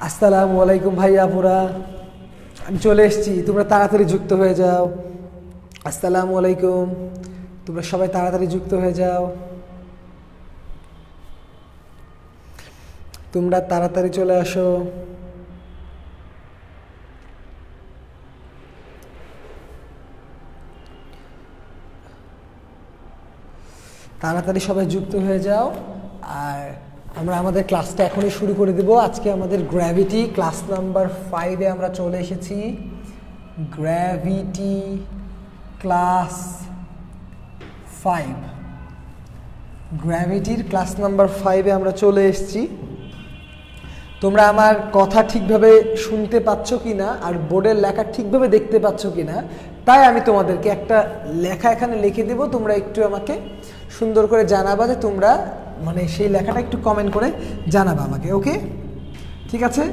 আসসালামু আলাইকুম ভাইয়া পুরা আমি চলে এসেছি তোমরা তাড়াতাড়ি যুক্ত হয়ে যাও আসসালামু আলাইকুম তোমরা সবাই তাড়াতাড়ি যুক্ত হয়ে যাও তোমরা তাড়াতাড়ি চলে আসো তাড়াতাড়ি সবাই যুক্ত হয়ে যাও আর আমরা আমাদের ক্লাসটা এখনই শুরু করে দেব আজকে আমাদের গ্র্যাভিটি ক্লাস নাম্বার 5 এ আমরা চলে এসেছি গ্র্যাভিটি ক্লাস 5 গ্র্যাভিটির ক্লাস নাম্বার 5 এ আমরা চলে এসেছি তোমরা আমার কথা ঠিকভাবে শুনতে পাচ্ছ কিনা আর বোর্ডের লেখা ঠিকভাবে দেখতে পাচ্ছ কিনা তাই আমি তোমাদেরকে একটা লেখা এখানে লিখে দেব তোমরা একটু আমাকে সুন্দর করে জানাবা যে তোমরা মানে সেই লেখাটা একটু কমেন্ট করে জানাবা আমাকে ওকে ঠিক আছে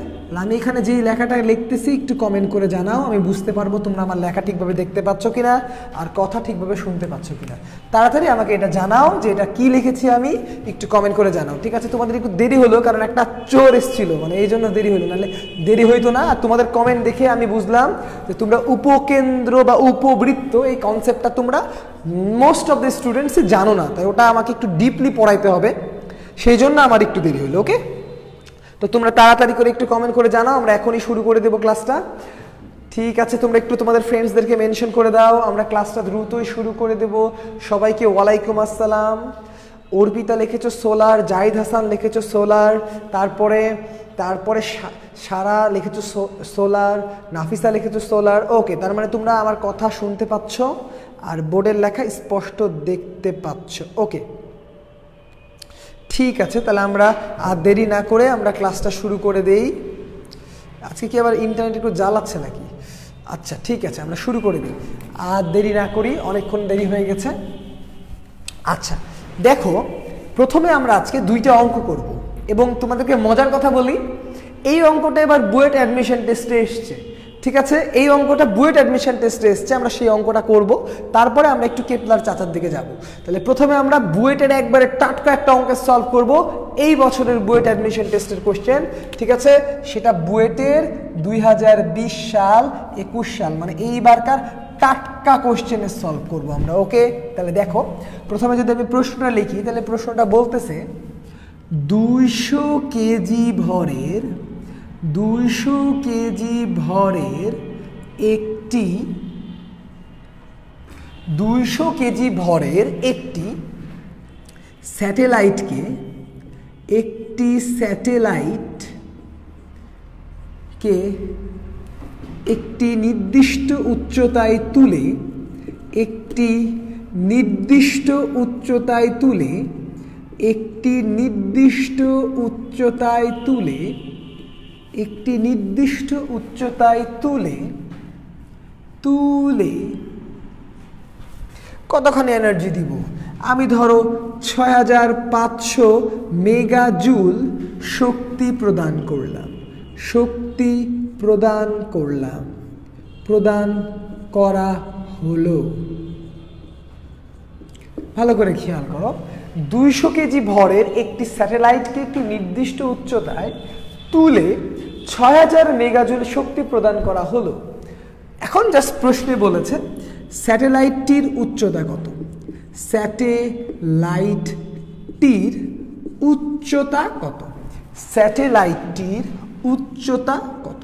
আমি এখানে যে লেখাটা লিখতেছি একটু কমেন্ট করে জানাও আমি বুঝতে পারবো তোমরা আমার লেখা ঠিকভাবে দেখতে পাচ্ছ কিনা আর কথা ঠিকভাবে শুনতে পাচ্ছ কিনা তাড়াতাড়ি আমাকে এটা জানাও যে এটা কি লিখেছি আমি একটু কমেন্ট করে জানাও ঠিক আছে তোমাদের একটু দেরি হলো কারণ একটা চোর এসেছিল মানে এই জন্য দেরি হলো নাহলে দেরি হইতো না আর তোমাদের কমেন্ট দেখে আমি বুঝলাম যে তোমরা উপকেন্দ্র বা উপবৃত্ত এই কনসেপ্টটা তোমরা মোস্ট অফ দ্য স্টুডেন্টসই জানো না তাই ওটা আমাকে একটু ডিপলি পড়াইতে হবে সেই জন্য আমার একটু দেরি হলো ওকে তো তোমরা তাড়াতাড়ি করে একটু কমেন্ট করে জানাও আমরা এখনই শুরু করে দেব ক্লাসটা ঠিক আছে তোমরা একটু তোমাদের ফ্রেন্ডসদেরকে মেনশন করে দাও আমরা ক্লাসটা দ্রুতই শুরু করে দেব সবাইকে ওয়ালাইকুম আসসালাম অর্পিতা লিখেছো সোলার জাহিদ হাসান লিখেছো সোলার তারপরে সারা লিখেছো সোলার নাফিসা লিখেছো সোলার ওকে তার মানে তোমরা আমার কথা শুনতে পাচ্ছ আর বোর্ডের লেখা স্পষ্ট দেখতে পাচ্ছ ওকে ঠিক আছে তাহলে আমরা আর দেরি না করে আমরা ক্লাসটা শুরু করে দেই আজকে কি আবার ইন্টারনেট একটু জ্বালাচ্ছে নাকি আচ্ছা ঠিক আছে আমরা শুরু করে দিই আর দেরি না করি অনেকক্ষণ দেরি হয়ে গেছে আচ্ছা দেখো প্রথমে আমরা আজকে দুইটা অঙ্ক করব এবং তোমাদেরকে মজার কথা বলি এই অঙ্কটা এবার বুয়েট অ্যাডমিশন টেস্টে এসছে ঠিক আছে এই অঙ্কটা বুয়েট অ্যাডমিশন টেস্টে এসছে আমরা সেই অঙ্কটা করব তারপরে আমরা একটু কেপলার চাচার দিকে যাব তাহলে প্রথমে আমরা বুয়েটের একবারে টাটকা একটা অঙ্ক সলভ করব এই বছরের বুয়েট অ্যাডমিশন টেস্টের কোশ্চেন ঠিক আছে সেটা বুয়েটের 2020 সাল 21 সাল মানে এইবারকার টাটকা কোশ্চেনে সলভ করব আমরা ওকে তাহলে দেখো প্রথমে যদি আমি প্রশ্নটা লিখি তাহলে প্রশ্নটা বলতেছে 200 কেজি ভরের 200 কেজি ভরের একটি 200 কেজি ভরের একটি স্যাটেলাইটকে একটি নির্দিষ্ট উচ্চতায় তুলে একটি নির্দিষ্ট উচ্চতায় তুলে কতখানি এনার্জি দিব আমি ধরো 6500 মেগাজুল শক্তি প্রদান করা হলো ভালো করে খেয়াল করো 200 কেজি ভরের একটি স্যাটেলাইটকে একটি নির্দিষ্ট উচ্চতায় তুলে 6000 মেগাজুল শক্তি প্রদান করা হলো এখন জাস্ট প্রশ্নে বলেছে স্যাটেলাইটটির উচ্চতা কত স্যাটেলাইটটির উচ্চতা কত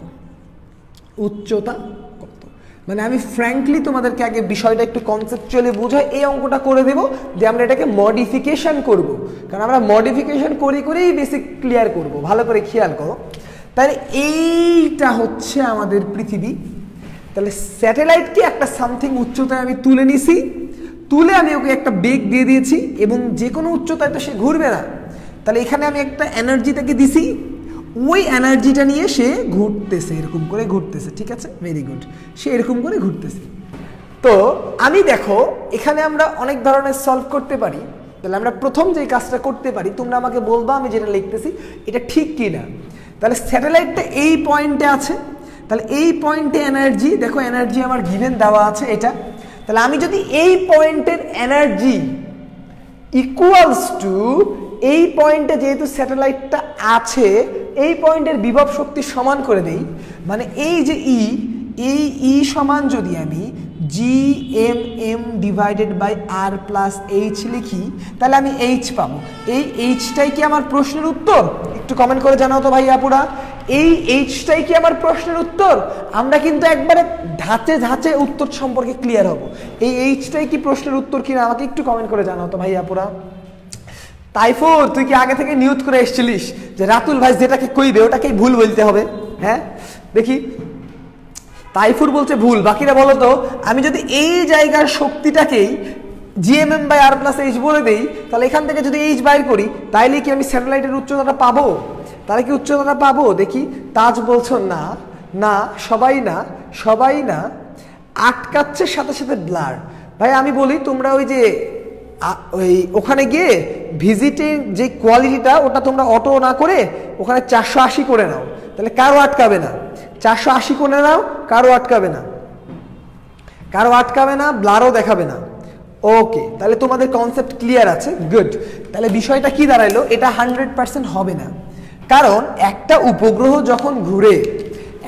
মানে আমি ফ্র্যাঙ্কলি তোমাদেরকে আগে বিষয়টা একটু কনসেপচুয়ালি বুঝাই এই অঙ্কটা করে দেব যে আমরা এটাকে মডিফিকেশন করব কারণ আমরা মডিফিকেশন করেই বেসিক ক্লিয়ার করব ভালো করে খেয়াল করো তাহলে এইটা হচ্ছে আমাদের পৃথিবী তাহলে স্যাটেলাইটকে একটা সামথিং উচ্চতায় আমি তুলে নিছি তুলে আমি ওকে একটা বেগ দিয়ে দিয়েছি এবং যে কোনো উচ্চতায় তো সে ঘুরবে না তাহলে এখানে আমি একটা এনার্জি তাকে দিছি ওই এনার্জিটা নিয়ে সে ঘুরতেছে এরকম করে ঘুরতেছে ঠিক আছে ভেরি গুড সে এরকম করে ঘুরতেছে তো আমি দেখো এখানে আমরা অনেক ধরনের সলভ করতে পারি তাহলে আমরা প্রথম যে কাজটা করতে পারি তোমরা আমাকে বলবা আমি যেটা লিখতেছি এটা ঠিক কি না তাহলে স্যাটেলাইটটা এই পয়েন্টে আছে তাহলে এই পয়েন্টে এনার্জি দেখো এনার্জি আমার গিভেন দেওয়া আছে এটা তাহলে আমি যদি এই পয়েন্টের এনার্জি ইকুয়ালস টু এই পয়েন্টে যেহেতু স্যাটেলাইটটা আছে এই পয়েন্টের বিভব শক্তি সমান করে দেই, মানে এই যে ই, এই ই সমান যদি আমি GMM divided by R plus H লিখি, তাহলে আমি এইচ পাবো। এই এইচটাই কি আমার প্রশ্নের উত্তর? একটু কমেন্ট করে জানাও তো ভাই আপুরা, এই এইচটাই কি আমার প্রশ্নের উত্তর? আমরা কিন্তু একবারে ধাঁচে ধাঁচে উত্তর সম্পর্কে ক্লিয়ার হব। এই এইচটাই কি প্রশ্নের উত্তর কিনা আমাকে একটু কমেন্ট করে জানাও তো ভাই আপুরা। তাইফুর, তুই কি আগে থেকে নিউজ করে এসেছিলিস যে রাতুল ভাই যেটাকে কইবে ওটাকেই ভুল বলতে হবে? হ্যাঁ দেখি, তাইফুর বলছে ভুল, বাকিরা বলো তো। আমি যদি এই জায়গার শক্তিটাকেই GMM by R plus H বলে দেই, তাহলে এখান থেকে যদি এইচ বাইর করি, তাইলে কি আমি স্যাটেলাইটের উচ্চতাটা পাবো? তাহলে কি উচ্চতাটা পাবো? দেখি, তাজ বলছো না, না সবাই না, সবাই না, আটকাচ্ছে সাথে সাথে ব্লার। ভাই আমি বলি, তোমরা ওই যে ওই ওখানে গিয়ে ভিজিটের যে কোয়ালিটিটা ওটা তোমরা অটো না করে ওখানে 480 করে নাও, তাহলে কারো আটকাবে না। 480 করে নাও, কারো আটকাবে না, কারো আটকাবে না, ব্লারও দেখাবে না। ওকে, তাহলে তোমাদের কনসেপ্ট ক্লিয়ার আছে, গুড। তাহলে বিষয়টা কি দাঁড়াইলো? এটা 100% হবে না, কারণ একটা উপগ্রহ যখন ঘুরে,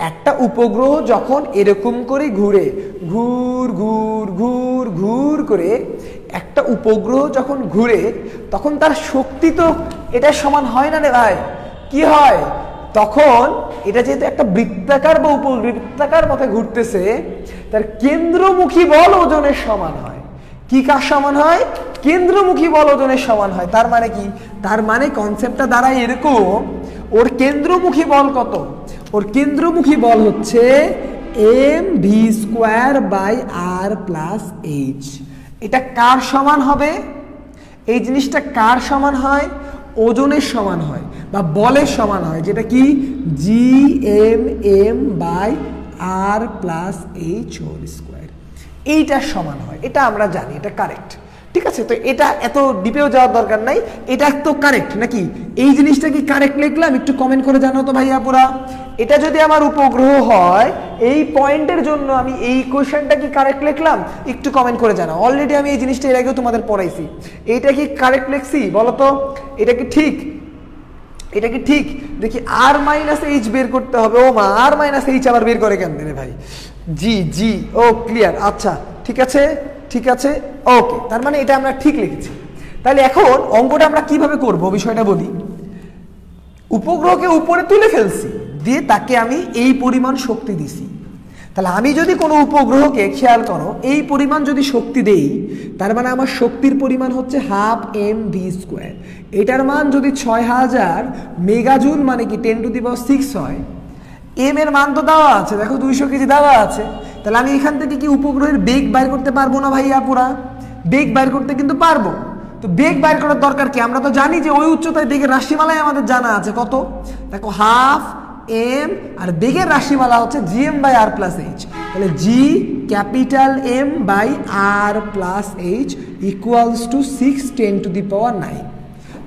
একটা উপগ্রহ যখন এরকম করে ঘুরে, ঘুর ঘুর ঘুর ঘুর করে একটা উপগ্রহ যখন ঘুরে, তখন তার শক্তি তো এটার সমান হয় না রে ভাই। কি হয় তখন? এটা যেহেতু একটা বৃত্তাকার বা উপবৃত্তাকার পথে ঘুরতেছে, তার কেন্দ্রমুখী বল ওজনের সমান হয়। কি কার সমান হয়? কেন্দ্রমুখী বল ওজনের সমান হয়। তার মানে কি? তার মানে কনসেপ্টটা দাঁড়ায় এরকম, ওর কেন্দ্রমুখী বল কত? ওর কেন্দ্রমুখী বল হচ্ছে mv² by R plus H. এটা কার সমান হবে? এই জিনিসটা কার সমান হয়? ওজনের সমান হয় বা বলের সমান হয়, যেটা কি GMM by R plus H whole square, এইটার সমান হয়। এটা আমরা জানি, এটা কারেক্ট, ঠিক আছে? তো এটা এত ডিপেও যাওয়ার দরকার নাই, এটা তো কারেক্ট নাকি? এই জিনিসটা কি কারেক্ট লিখলাম? একটু কমেন্ট করে জানাও তো ভাইয়া পুরা। এটা যদি আমার উপগ্রহ হয়, এই পয়েন্টের জন্য আমি এই কোশ্চেনটা কি কারেক্ট লিখলাম? একটু কমেন্ট করে জানাও। অলরেডি আমি এই জিনিসটা এর আগেও তোমাদের পড়াইছি, এইটা কি কারেক্ট লিখছি বলো তো? এটা কি ঠিক? এটা কি ঠিক? দেখি, R মাইনাস এইচ বের করতে হবে। ও মা, R মাইনাস এইচ আবার বের করে কেন রে ভাই? জি জি, ও ক্লিয়ার, আচ্ছা ঠিক আছে, ঠিক আছে, ওকে। তার মানে এটা আমরা ঠিক লিখেছি। তাহলে এখন অঙ্কটা আমরা কিভাবে করব বিষয়টা বলি। উপগ্রহকে উপরে তুলে ফেলছি, দিয়ে তাকে আমি এই পরিমাণ শক্তি দিছি। তাহলে আমি যদি কোনো উপগ্রহকে, খেয়াল করো, এই পরিমাণ যদি শক্তি দেই, তার মানে আমার শক্তির পরিমাণ হচ্ছে 12 mv²। এটার মান যদি 6000 মেগাজুল মানে কি 10⁶ হয়, এম এর মান তো দেওয়া আছে, দেখো 200 কেজি দেওয়া আছে। তাহলে আমি এখান থেকে কি উপগ্রহের বেগ বাইর করতে পারবো না ভাইয়া পুরা? বেগ বাইর করতে কিন্তু পারবো। তো বেগ বাইর করার দরকার কি? আমরা তো জানি যে ওই উচ্চতায় বেগের রাশিমালায় আমাদের জানা আছে কত, দেখো 12 m, আর বেগের রাশিমালা হচ্ছে GM by R plus H. তাহলে G capital M by R plus H equals to 6×10⁹।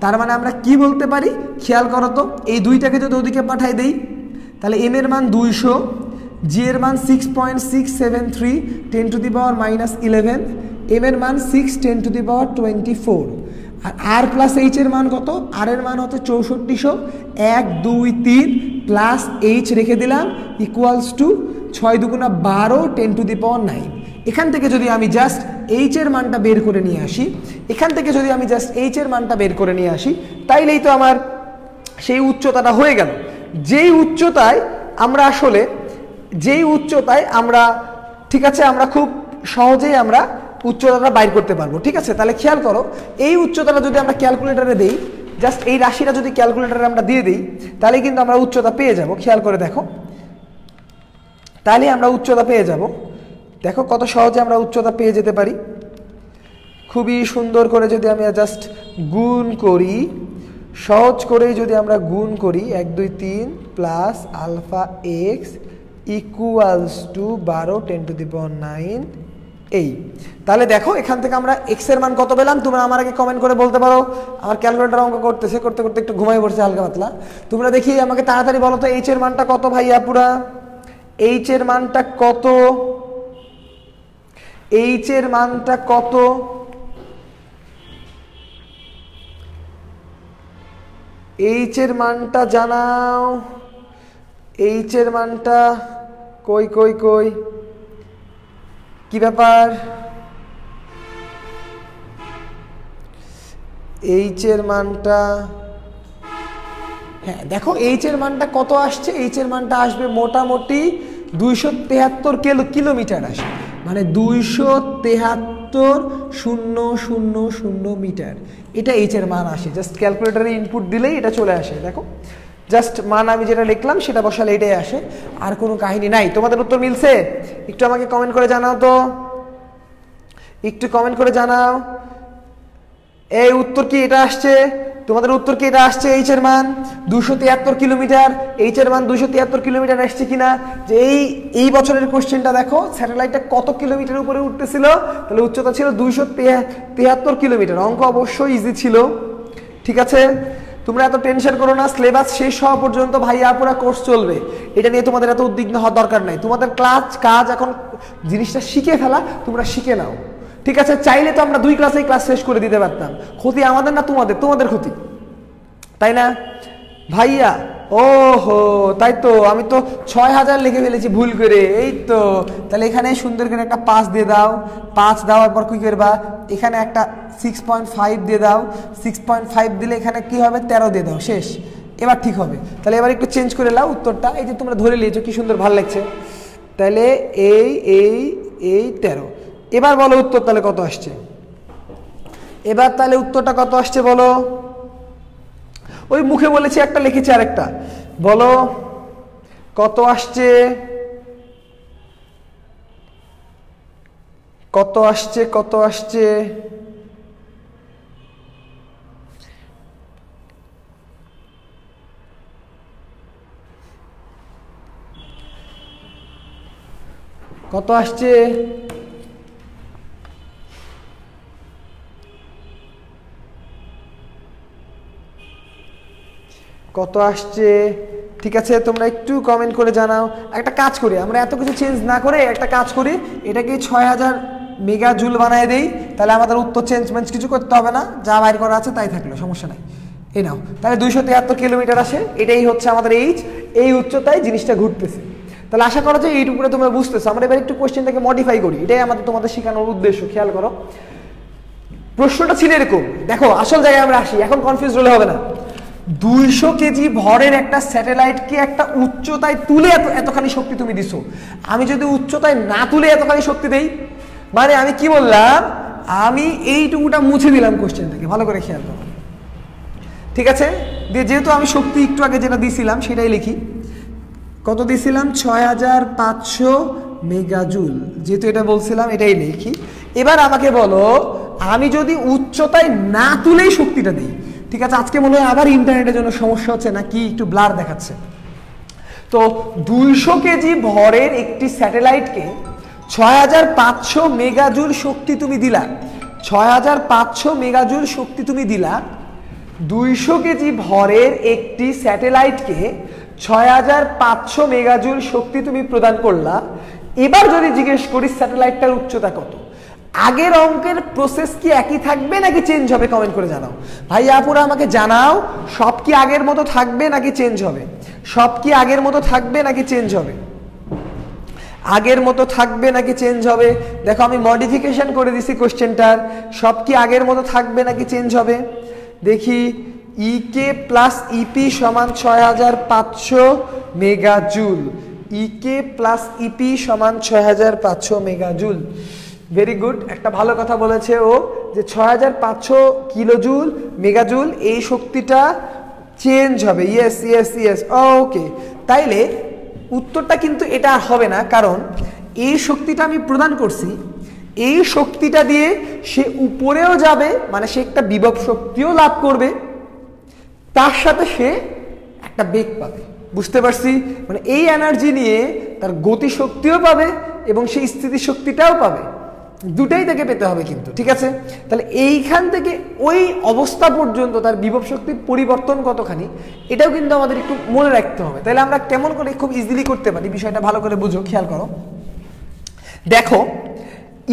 তার মানে আমরা কি বলতে পারি? খেয়াল করো তো, এই দুইটাকে যদি ওদিকে পাঠাই দেই, তাহলে M এর মান 200, G এর মান 6.673 10⁻⁻11, M এর মান 6×10⁻24, আর R প্লাস এইচ এর মান কত? R এর মান হচ্ছে 6400, 1 2 3 প্লাস এইচ রেখে দিলাম ইকুয়ালস টু 6 × 2 = 12 10⁹। এখান থেকে যদি আমি জাস্ট এইচ এর মানটা বের করে নিয়ে আসি, এখান থেকে যদি আমি জাস্ট এইচ এর মানটা বের করে নিয়ে আসি, তাইলেই তো আমার সেই উচ্চতাটা হয়ে গেল। যেই উচ্চতায় আমরা আসলে, যেই উচ্চতায় আমরা, ঠিক আছে, আমরা খুব সহজেই আমরা উচ্চতাটা বাইর করতে পারবো, ঠিক আছে? তাহলে খেয়াল করো, এই উচ্চতাটা যদি আমরা ক্যালকুলেটরে দেই, জাস্ট এই রাশিটা যদি ক্যালকুলেটরে আমরা দিয়ে দিই, তাহলে কিন্তু আমরা উচ্চতা পেয়ে যাব। খেয়াল করে দেখো, তাহলে আমরা উচ্চতা পেয়ে যাব। দেখো কত সহজে আমরা উচ্চতা পেয়ে যেতে পারি। খুবই সুন্দর করে যদি আমি জাস্ট গুণ করি, সহজ করেই যদি আমরা গুণ করি, 1 2 3 plus alpha X equals to 12 10⁹ এই। তাহলে দেখো এখান থেকে আমরা এক্স এর মান কত পেলাম? তোমরা আমার আগে কমেন্ট করে বলতে পারো। আমার ক্যালকুলেটর অঙ্ক করতেছে, করতে করতে একটু ঘুমাই পড়ছে হালকা পাতলা। তোমরা দেখি আমাকে তাড়াতাড়ি বলো তো, এইচ এর মানটা কত ভাইয়া পুরা? এইচ এর মানটা কত? এইচ এর মানটা কত? এইচ এর মানটা জানাও, এইচ এর মানটা কই কই কই, কি ব্যাপার? এইচ এর মানটা, হ্যাঁ দেখো এইচ এর মানটা কত আসছে, এইচ এর মানটা আসবে মোটামুটি 273 কিলোমিটার আসে, মানে 273,000 মিটার, এটা এইচ এর মান আসে। জাস্ট ক্যালকুলেটারে ইনপুট দিলেই এটা চলে আসে। দেখো জাস্ট মান আমি যেটা লিখলাম সেটা বসালে এটাই আসে, আর কোনো কাহিনী নাই। তোমাদের উত্তর মিলছে? একটু আমাকে কমেন্ট করে জানাও তো, একটু কমেন্ট করে জানাও। এই উত্তর কি এটা আসছে? তোমাদের উত্তর কি এটা আসছে? এইচ এর মান 273 কিলোমিটার, এইচ এর মান 273 কিলোমিটার আসছে কিনা? যে এই বছরের কোশ্চেনটা দেখো, স্যাটেলাইটটা কত কিলোমিটার উপরে উঠতেছিল, তাহলে উচ্চতা ছিল 273 কিলোমিটার। অঙ্ক অবশ্যই ইজি ছিল, ঠিক আছে? তোমরা এত টেনশন করো না, সিলেবাস শেষ হওয়া পর্যন্ত ভাইয়া পুরো কোর্স চলবে, এটা নিয়ে তোমাদের এত উদ্বিগ্ন হওয়ার দরকার নাই। তোমাদের কাজ এখন জিনিসটা শিখে ফেলা, তোমরা শিখে নাও, ঠিক আছে? চাইলে তো আমরা 2 ক্লাসেই ক্লাস শেষ করে দিতে পারতাম, ক্ষতি আমাদের না তোমাদের, তোমাদের ক্ষতি, তাই না ভাইয়া? ও হো, তাই তো, আমি তো 6000 লিখে ফেলেছি ভুল করে, এই তো। তাহলে এখানে সুন্দর করে একটা 5 দিয়ে দাও, 5 দেওয়ার পর কি করবা, এখানে একটা 6.5 দিয়ে দাও, 6.5 দিলে এখানে কি হবে, 13 দিয়ে দাও, শেষ। এবার ঠিক হবে। তাহলে এবার একটু চেঞ্জ করে নাও উত্তরটা, এই যে তোমরা ধরে নিয়েছো, কি সুন্দর ভালো লাগছে। তাহলে এই 13। এবার বলো উত্তর তাহলে কত আসছে, এবার তাহলে উত্তরটা কত আসছে বলো। ওই মুখে বলেছি একটা, লিখেছি আরেকটা, বলো কত আসছে, কত আসছে, কত আসছে? কত আসছে? কত আসছে? ঠিক আছে, তোমরা একটু কমেন্ট করে জানাও। একটা কাজ করি, আমরা এত কিছু চেঞ্জ না করে একটা কাজ করি, এটাকে 6000 মেগা জুল বানিয়ে দেই, তাহলে আমাদের উত্তর চেঞ্জ কিছু করতে হবে না, যা বাইর করা আছে তাই থাকলো, সমস্যা নাই। এই নাও, তাহলে 273 কিলোমিটার আসে, এটাই হচ্ছে আমাদের এইচ, এই উচ্চতায় জিনিসটা ঘুরতেছে। তাহলে আশা করা যায় এইটুকুরে তোমরা বুঝতেছো। আমরা এবার একটু কোশ্চেনটাকে মডিফাই করি, এটাই আমাদের তোমাদের শেখানোর উদ্দেশ্য। খেয়াল করো, প্রশ্নটা ছিল এরকম, দেখো আসল জায়গায় আমরা আসি, এখন কনফিউজ হলে হবে না। 200 কেজি ভরের একটা স্যাটেলাইটকে একটা উচ্চতায় তুলে এতখানি শক্তি তুমি দিছো, আমি যদি উচ্চতায় না তুলে এতখানি শক্তি দেই, মানে আমি কি বললাম, আমি এইটুকুটা মুছে দিলাম কোশ্চেন থেকে, ভালো করে খেয়াল করো, ঠিক আছে? দিয়ে যেহেতু আমি শক্তি একটু আগে যেটা দিয়েছিলাম সেটাই লিখি, কত দিয়েছিলাম, 6500 মেগাজুল, যেহেতু এটা বলছিলাম এটাই লিখি। এবার আমাকে বলো, আমি যদি উচ্চতায় না তুলেই শক্তিটা দিই, ঠিক আছে? আজকে মনে হয় আবার ইন্টারনেটের জন্য সমস্যা হচ্ছে, নাকি একটু ব্লার দেখাচ্ছে। তো 200 কেজি ভরের একটি স্যাটেলাইটকে 6500 মেগাজুল শক্তি তুমি দিলা, 6500 মেগাজুল শক্তি তুমি দিলা, 200 কেজি ভরের একটি স্যাটেলাইটকে 6500 মেগাজুল শক্তি তুমি প্রদান করলা। এবার যদি জিজ্ঞেস করি স্যাটেলাইটটার উচ্চতা কত, আগের অঙ্কের প্রসেস কি একই থাকবে নাকি চেঞ্জ হবে? কমেন্ট করে জানাও ভাই, আপুরা আমাকে জানাও, সব কি আগের মতো থাকবে নাকি চেঞ্জ হবে? সব কি আগের মতো থাকবে নাকি চেঞ্জ হবে? আগের মতো থাকবে নাকি চেঞ্জ হবে? দেখো আমি মডিফিকেশন করে দিছি কোশ্চেনটার, সব কি আগের মতো থাকবে নাকি চেঞ্জ হবে? দেখি, ইকে প্লাস ইপি সমান 6500 মেগাজুল, ইকে প্লাস ইপি সমান 6500 মেগাজুল। ভেরি গুড, একটা ভালো কথা বলেছে ও, যে 6500 কিলোজুল মেগাজুল এই শক্তিটা চেঞ্জ হবে। ইয়েস ইয়েস ইয়েস, ওকে। তাইলে উত্তরটা কিন্তু এটা হবে না, কারণ এই শক্তিটা আমি প্রদান করছি, এই শক্তিটা দিয়ে সে উপরেও যাবে, মানে সে একটা বিভব শক্তিও লাভ করবে, তার সাথে সে একটা বেগ পাবে। বুঝতে পারছি? মানে এই এনার্জি নিয়ে তার গতি শক্তিও পাবে এবং সেই স্থিতি শক্তিটাও পাবে, দুটাই তাকে পেতে হবে কিন্তু, ঠিক আছে? তাহলে এইখান থেকে ওই অবস্থা পর্যন্ত তার বিভব শক্তির পরিবর্তন কতখানি, এটাও কিন্তু আমাদের একটু মনে রাখতে হবে। তাহলে আমরা কেমন করে খুব ইজিলি করতে পারি, বিষয়টা ভালো করে বুঝো, খেয়াল করো। দেখো,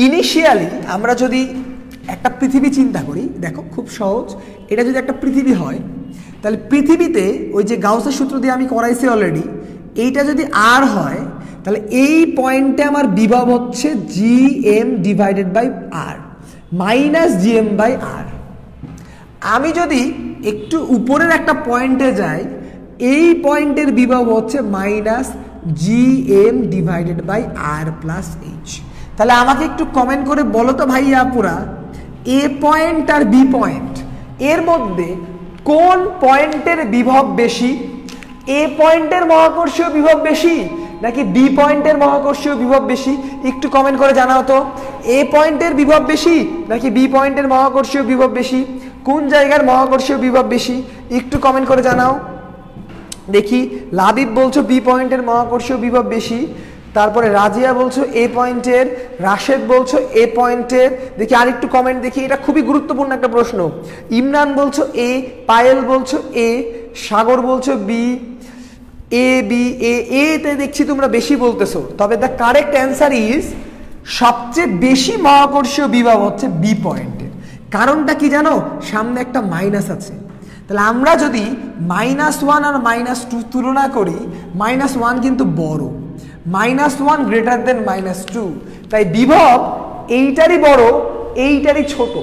ইনিশিয়ালি আমরা যদি একটা পৃথিবী চিন্তা করি, দেখো খুব সহজ, এটা যদি একটা পৃথিবী হয়, তাহলে পৃথিবীতে ওই যে গাউসের সূত্র দিয়ে আমি করাইছি অলরেডি, এইটা যদি আর হয় তাহলে এই পয়েন্টে আমার বিভব হচ্ছে GM divided by R, minus GM by R. আমি যদি একটু উপরের একটা পয়েন্টে যাই, এই পয়েন্টের বিভব হচ্ছে minus GM divided by R plus H. তাহলে আমাকে একটু কমেন্ট করে বলো তো ভাইয়া আপুরা, এ পয়েন্ট আর বি পয়েন্ট এর মধ্যে কোন পয়েন্টের বিভব বেশি? এ পয়েন্টের মহাকর্ষীয় বিভব বেশি নাকি বি পয়েন্টের মহাকর্ষীয় বিভব বেশি? একটু কমেন্ট করে জানাও তো, এ পয়েন্টের বিভব বেশি নাকি বি পয়েন্টের মহাকর্ষীয় বিভব বেশি? কোন জায়গার মহাকর্ষীয় বিভব বেশি একটু কমেন্ট করে জানাও দেখি। লাবিব বলছো বি পয়েন্টের মহাকর্ষীয় বিভব বেশি, তারপরে রাজিয়া বলছো এ পয়েন্টের, রাশেদ বলছো এ পয়েন্টের। দেখি আরেকটু কমেন্ট দেখি, এটা খুবই গুরুত্বপূর্ণ একটা প্রশ্ন। ইমরান বলছো এ, পায়েল বলছো এ, সাগর বলছো বি, এ বি এ তে দেখছি তোমরা বেশি বলতেছো, তবে দ্য কারেক্ট অ্যান্সার ইজ সবচেয়ে বেশি মহাকর্ষীয় বিভব হচ্ছে বি পয়েন্টের। কারণটা কি জানো? সামনে একটা মাইনাস আছে। তাহলে আমরা যদি -1 আর -2 তুলনা করি, -1 কিন্তু বড়, -1 গ্রেটার দেন -2, তাই বিভব এইটারই বড় এইটারই ছোট।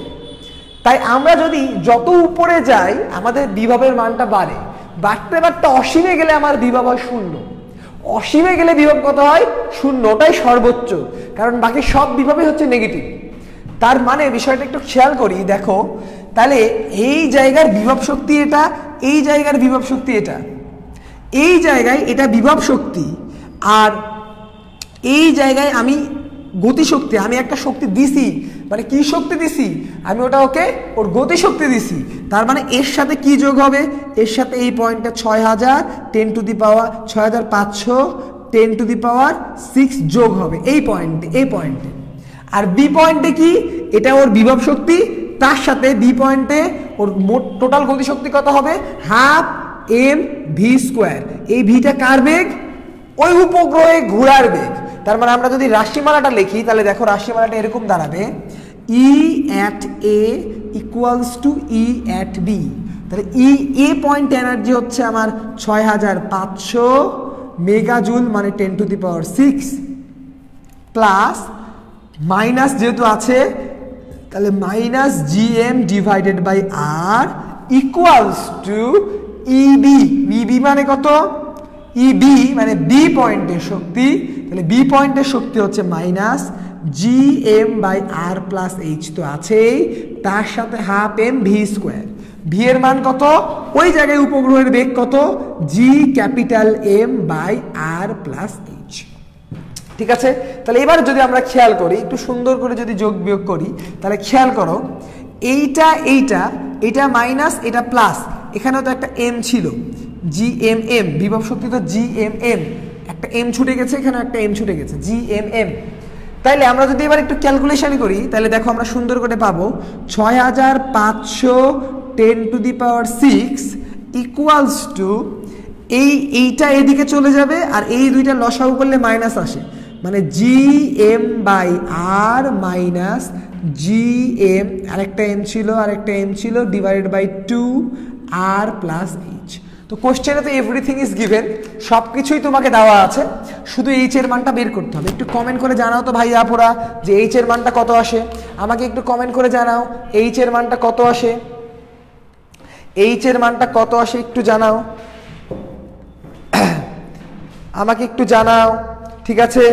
তাই আমরা যদি যত উপরে যাই আমাদের বিভবের মানটা বাড়ে, বাড়তে বাড়তে অসীমে গেলে আমার বিভব হয় 0, অসীমে গেলে বিভব কত হয়? 0, ওটাই সর্বোচ্চ, কারণ বাকি সব বিভবই হচ্ছে নেগেটিভ। তার মানে বিষয়টা একটু খেয়াল করি, দেখো তাহলে এই জায়গার বিভব শক্তি এটা, এই জায়গার বিভব শক্তি এটা, এই জায়গায় এটা বিভব শক্তি, আর এই জায়গায় আমি গতিশক্তি, আমি একটা শক্তি দিছি, মানে কি শক্তি দিছি? আমি ওটা ওকে ওর গতিশক্তি দিছি। তার মানে এর সাথে কি যোগ হবে? এর সাথে এই পয়েন্টটা 6000 10 to the power 6500 10 to the power 6 যোগ হবে এই পয়েন্টে, এই পয়েন্টে। আর বি পয়েন্টে কি? এটা ওর বিভব শক্তি, তার সাথে বি পয়েন্টে ওর মোট টোটাল গতিশক্তি কত হবে? ½ mv²। এই ভিটা কার বেগ? ওই উপগ্রহে ঘোরার বেগ। তার মানে আমরা যদি রাশিমালাটা লিখি তাহলে দেখো রাশিমালাটা এরকম দাঁড়াবে, E at A equals to E at B। তাহলে এ পয়েন্ট এনার্জি হচ্ছে আমার 6500 মেগাজুল, মানে 10 to the power 6, plus minus যেহেতু আছে তাহলে minus GM divided by R equals to EB. EB মানে কত? ইবি মানে বি পয়েন্টের শক্তি, তাহলে বি পয়েন্টের শক্তি হচ্ছে minus GM by R plus h তো আছেই, তার সাথে ½ mv²। ভি এর মান কত? ওই জায়গায় উপগ্রহের বেগ কত? G M by R plus h. ঠিক আছে, তাহলে এবার যদি আমরা খেয়াল করি, একটু সুন্দর করে যদি যোগ বিয়োগ করি, তাহলে খেয়াল করো এইটা এইটা, এটা মাইনাস এটা প্লাস, এখানেও তো একটা এম ছিল, GMM, বিভব শক্তি তো GMM, একটা এম ছুটে গেছে, এখানে একটা এম ছুটে গেছে, GMM। তাইলে আমরা যদি এবার একটু ক্যালকুলেশন করি তাহলে দেখো আমরা সুন্দর করে পাবো 6500 10 to the power 6 equals to এইটা এদিকে চলে যাবে, আর এই দুইটা লসাগু করলে মাইনাস আসে, মানে GM by R minus GM, আরেকটা এম ছিল আরেকটা এম ছিল, divided by 2 r plus h. তো কোশ্চেনে তো এভরিথিং ইজ গিভেন, সব কিছুই তোমাকে দেওয়া আছে, শুধু এইচ এর মানটা বের করতে হবে। একটু কমেন্ট করে জানাও তো ভাই আপুরা যে এইচ এর মানটা কত আসে, আমাকে একটু কমেন্ট করে জানাও এইচ এর মানটা কত আসে, এইচ এর মানটা কত আসে একটু জানাও, আমাকে একটু জানাও। ঠিক আছে,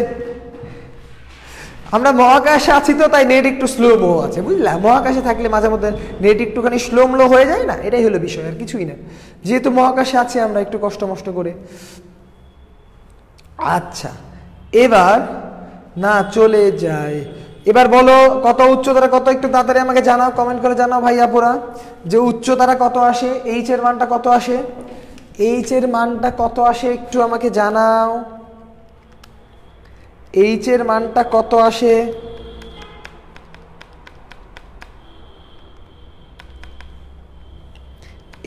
আমরা মহাকাশে আছি তো তাই নেট একটু স্লো মো আছে, বুঝলাম। মহাকাশে থাকলে মাঝে মধ্যে নেট একটুখানি স্লো মো হয়ে যায় না, এটাই হলো বিষয়, আর কিছুই না। যেহেতু মহাকাশে আছি আমরা একটু কষ্ট মষ্ট করে। আচ্ছা, এবার না চলে যায়, এবার বলো কত উচ্চতারা কত, একটু তাড়াতাড়ি আমাকে জানাও, কমেন্ট করে জানাও ভাই আপুরা যে উচ্চতারা কত আসে, এইচ এর মানটা কত আসে, এইচ এর মানটা কত আসে একটু আমাকে জানাও, এইচ এর মানটা কত আসে,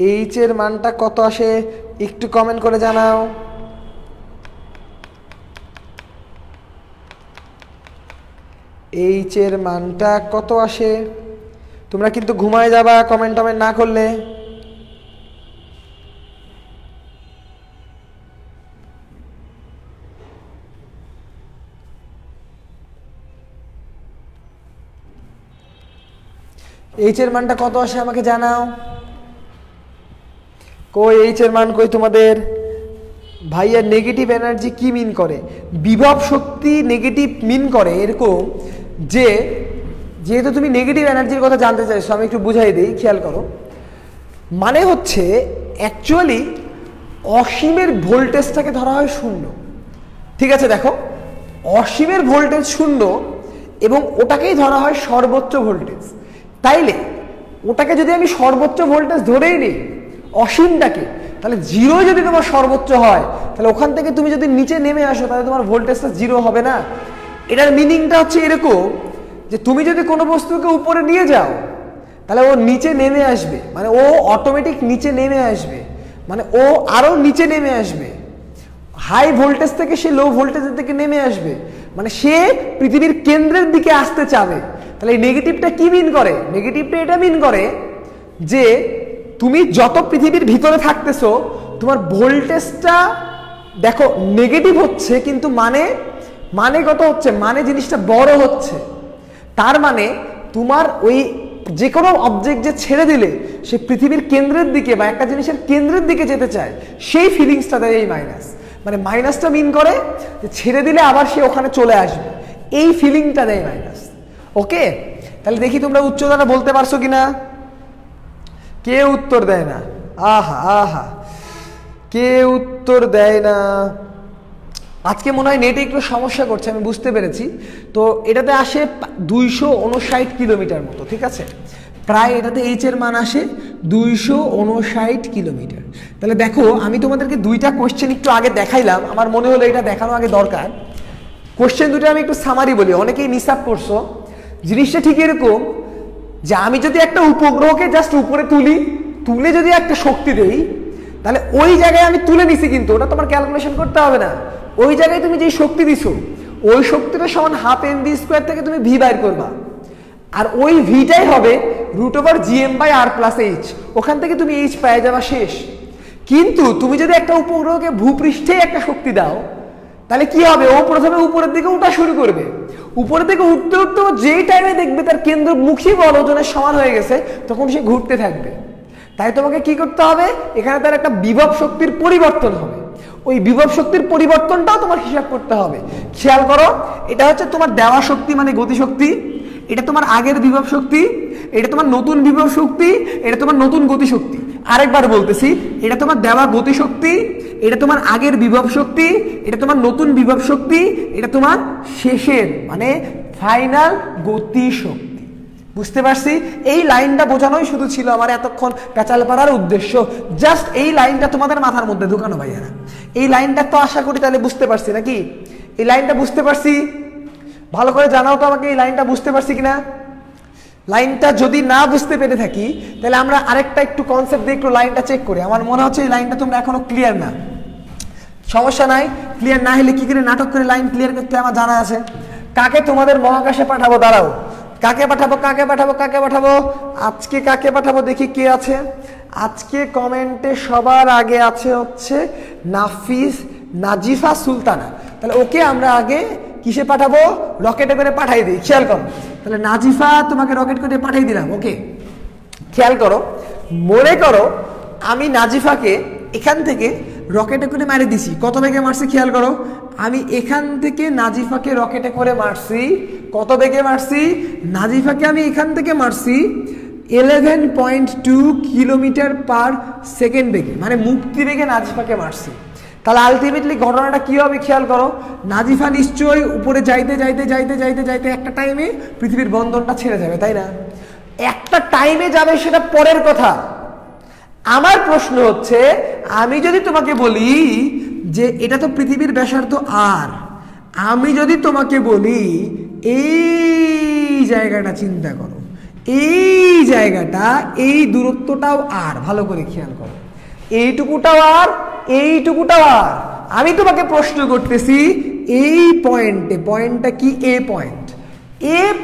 এইচ এর মানটা কত আসে একটু কমেন্ট করে জানাও। এইচ এর মানটা কত আসে, তোমরা কিন্তু ঘুমায় যাবা কমেন্ট টমেন্ট না করলে। এইচ এর মানটা কত আসে আমাকে জানাও। কই এইচ এর মান কই তোমাদের? ভাইয়া নেগেটিভ এনার্জি কি মিন করে? বিভব শক্তি নেগেটিভ মিন করে এরকম যে, যেহেতু তুমি নেগেটিভ এনার্জির কথা জানতে চাইছো, আমি একটু বুঝাই দিই, খেয়াল করো। মানে হচ্ছে অ্যাকচুয়ালি অসীমের ভোল্টেজটাকে ধরা হয় শূন্য, ঠিক আছে? দেখো, অসীমের ভোল্টেজ শূন্য এবং ওটাকেই ধরা হয় সর্বোচ্চ ভোল্টেজ। তাইলে ওটাকে যদি আমি সর্বোচ্চ ভোল্টেজ ধরেই নিই, অসীমটাকে, তাহলে জিরো যদি তোমার সর্বোচ্চ হয়, তাহলে ওখান থেকে তুমি যদি নিচে নেমে আসো তাহলে তোমার ভোল্টেজটা জিরো হবে না। এটার মিনিংটা হচ্ছে এরকম যে তুমি যদি কোনো বস্তুকে উপরে নিয়ে যাও তাহলে ও নিচে নেমে আসবে, মানে ও অটোমেটিক নিচে নেমে আসবে, মানে ও আরো নিচে নেমে আসবে, হাই ভোল্টেজ থেকে সে লো ভোল্টেজের দিকে নেমে আসবে, মানে সে পৃথিবীর কেন্দ্রের দিকে আসতে চাবে। তাহলে এই নেগেটিভটা কি মিন করে? নেগেটিভটা এটা মিন করে যে তুমি যত পৃথিবীর ভিতরে থাকতেছো তোমার ভোল্টেজটা দেখো নেগেটিভ হচ্ছে, কিন্তু মানে কত হচ্ছে? মানে জিনিসটা বড় হচ্ছে। তার মানে তোমার ওই যে কোনো অবজেক্ট যে ছেড়ে দিলে সে পৃথিবীর কেন্দ্রের দিকে বা একটা জিনিসের কেন্দ্রের দিকে যেতে চায়, সেই ফিলিংসটা দেয় এই মাইনাস। মানে মাইনাসটা মিন করে যে ছেড়ে দিলে আবার সে ওখানে চলে আসবে, এই ফিলিংটা দেয় মাইনাস। ওকে, তাহলে দেখি তোমরা উচ্চতাটা বলতে পারছো কিনা? কে উত্তর দেয় না? আহা আহা, কে উত্তর দেয় না? আজকে মনে হয় নেটে একটু সমস্যা করছে, আমি বুঝতে পেরেছি। তো এটাতে আসে 259 কিলোমিটার মতো, ঠিক আছে? প্রায় এটাতে এইচ এর মান আসে 259 কিলোমিটার। তাহলে দেখো, আমি তোমাদেরকে দুইটা কোশ্চেন একটু আগে দেখাইলাম, আমার মনে হলো এটা দেখানো আগে দরকার। কোশ্চেন দুটো আমি একটু সামারি বলি, অনেকেই মিস আপ করছো। জিনিসটা ঠিক এরকম যে আমি যদি একটা উপগ্রহকে জাস্ট উপরে তুলে যদি একটা শক্তি দেই, তাহলে ওই জায়গায় আমি তুলে নিছি, কিন্তু ওটা তোমার ক্যালকুলেশন করতে হবে না। ওই জায়গায় তুমি যেই শক্তি দিছো, ওই শক্তিটা সমান হাফ এম ভি স্কোয়ার থেকে তুমি ভি বাইর করবা, আর ওই ভিটাই হবে √GM/r+h। ওখান থেকে তুমি এইচ পেয়ে যাবা, শেষ। কিন্তু তুমি যদি একটা উপগ্রহকে ভূপৃষ্ঠে একটা শক্তি দাও, তাহলে কি হবে? ও প্রথমে উপরের দিকে উঠা শুরু করবে, উপরের দিকে উঠতে উঠতে যেই টাইমে দেখবে তার কেন্দ্রমুখী বল ওজনের সমান হয়ে গেছে, তখন সে ঘুরতে থাকবে। তাই তোমাকে কি করতে হবে? এখানে তার একটা বিভব শক্তির পরিবর্তন হবে, ওই বিভব শক্তির পরিবর্তনটাও তোমার হিসাব করতে হবে। খেয়াল করো, এটা হচ্ছে তোমার দেওয়া শক্তি মানে গতিশক্তি, এটা তোমার আগের বিভব শক্তি, এটা তোমার নতুন বিভব শক্তি, এটা তোমার নতুন গতিশক্তি। আরেকবার বলতেছি, এটা তোমার দেওয়া গতিশক্তি, এটা তোমার আগের বিভব শক্তি, এটা তোমার নতুন বিভব শক্তি, এটা তোমার শেষের মানে ফাইনাল গতিশক্তি। বুঝতে পারছি? এই লাইনটা বোঝানোই শুধু ছিল আমার এতক্ষণ পেঁচাল পাড়ার উদ্দেশ্য। জাস্ট এই লাইনটা তোমাদের মাথার মধ্যে ঢুকানো ভাইয়ারা। এই লাইনটা তো আশা করি তাহলে বুঝতে পারছি নাকি? এই লাইনটা বুঝতে পারছি? ভালো করে জানাও তো আমাকে, এই লাইনটা বুঝতে পারছি কিনা। লাইনটা যদি না বুঝতে পেরে থাকি, তাহলে আমরা আরেকটা একটু কনসেপ্ট দিয়ে একটু লাইনটা চেক করি। আমার মনে হচ্ছে এই লাইনটা তোমরা এখনো ক্লিয়ার না। সমস্যা নাই, ক্লিয়ার না হলে কি করে নাটক করে লাইন ক্লিয়ার করতে আমার জানা আছে। কাকে তোমাদের মহাকাশে পাঠাবো? দাঁড়াও, কাকে পাঠাবো? আজকে কাকে পাঠাবো দেখি কে আছে। আজকে কমেন্টে সবার আগে আছে হচ্ছে নাজিফা সুলতানা। তাহলে ওকে আমরা আগে কিসে পাঠাবো? রকেটে করে পাঠাই দিই। খেয়াল করো, তাহলে নাজিফা তোমাকে রকেট করে পাঠাই দিলাম। ওকে, খেয়াল করো, মনে করো আমি নাজিফাকে এখান থেকে রকেটে করে মারি দিছি। কত বেগে মারছি খেয়াল করো, আমি এখান থেকে নাজিফাকে রকেটে করে মারছি। কত বেগে মারছি? নাজিফাকে আমি এখান থেকে মারছি 11.2 কিলোমিটার পার সেকেন্ড বেগে, মানে মুক্তি বেগে নাজিফাকে মারছি। তাহলে আলটিমেটলি ঘটনাটা কি হবে খেয়াল করো, নাজিফা নিশ্চয়ই উপরে যাইতে যাইতে যাইতে যাইতে যাইতে একটা টাইমে পৃথিবীর বন্ধনটা ছেড়ে যাবে, তাই না? একটা টাইমে যাবে, সেটা পরের কথা। আমার প্রশ্ন হচ্ছে, আমি যদি তোমাকে বলি যে এটা তো পৃথিবীর ব্যাসার্ধ আর, আমি যদি তোমাকে বলি এই জায়গাটা চিন্তা করো, এই জায়গাটা, এই দূরত্বটাও আর, ভালো করে খেয়াল করো, এইটুকুটাও আর, এইটুকুটাও আর। আমি তোমাকে প্রশ্ন করতেছি এই পয়েন্টটা কি? এ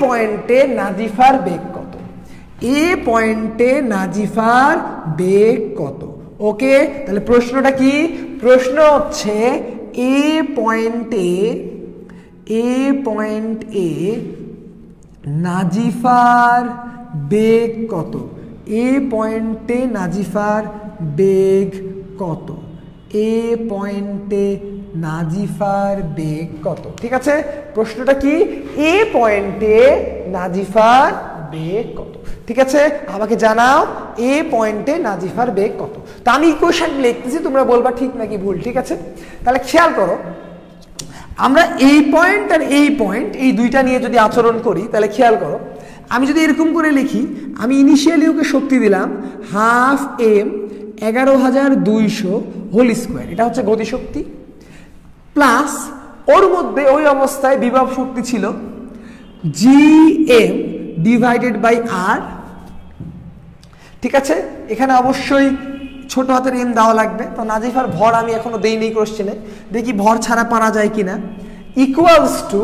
পয়েন্টে নাজিফার বেগ কত? এ পয়েন্টে নাজিফার বেগ কত? ওকে, তাহলে প্রশ্নটা কি? প্রশ্ন হচ্ছে এ পয়েন্টে নাজিফার বেগ কত, এ পয়েন্টে নাজিফার বেগ কত, এ পয়েন্টে নাজিফার বেগ কত। ঠিক আছে, প্রশ্নটা কি, এ পয়েন্টে নাজিফার বেগ কত। ঠিক আছে, আমাকে জানাও এ পয়েন্টে নাজিফার বেগ কত। তো আমি ইকুয়েশন লিখতেছি, তোমরা বলবা ঠিক নাকি ভুল। ঠিক আছে, তাহলে খেয়াল করো, আমরা এই পয়েন্ট আর এই পয়েন্ট এই দুইটা নিয়ে যদি আচরণ করি, তাহলে খেয়াল করো, আমি যদি এরকম করে লিখি, আমি ইনিশিয়ালি ওকে শক্তি দিলাম 12 m 11,200 হোল স্কোয়ার, এটা হচ্ছে গতিশক্তি, প্লাস ওর মধ্যে ওই অবস্থায় বিভব শক্তি ছিল gm ডিভাইডেড বাই r। ঠিক আছে, এখানে অবশ্যই ছোট হাতের m দেওয়া লাগবে। তো নাজিফার ভর আমি এখনো দেইনি কোশ্চেনে, দেখি ভর ছাড়া পারা যায় কিনা। ইকুয়ালস টু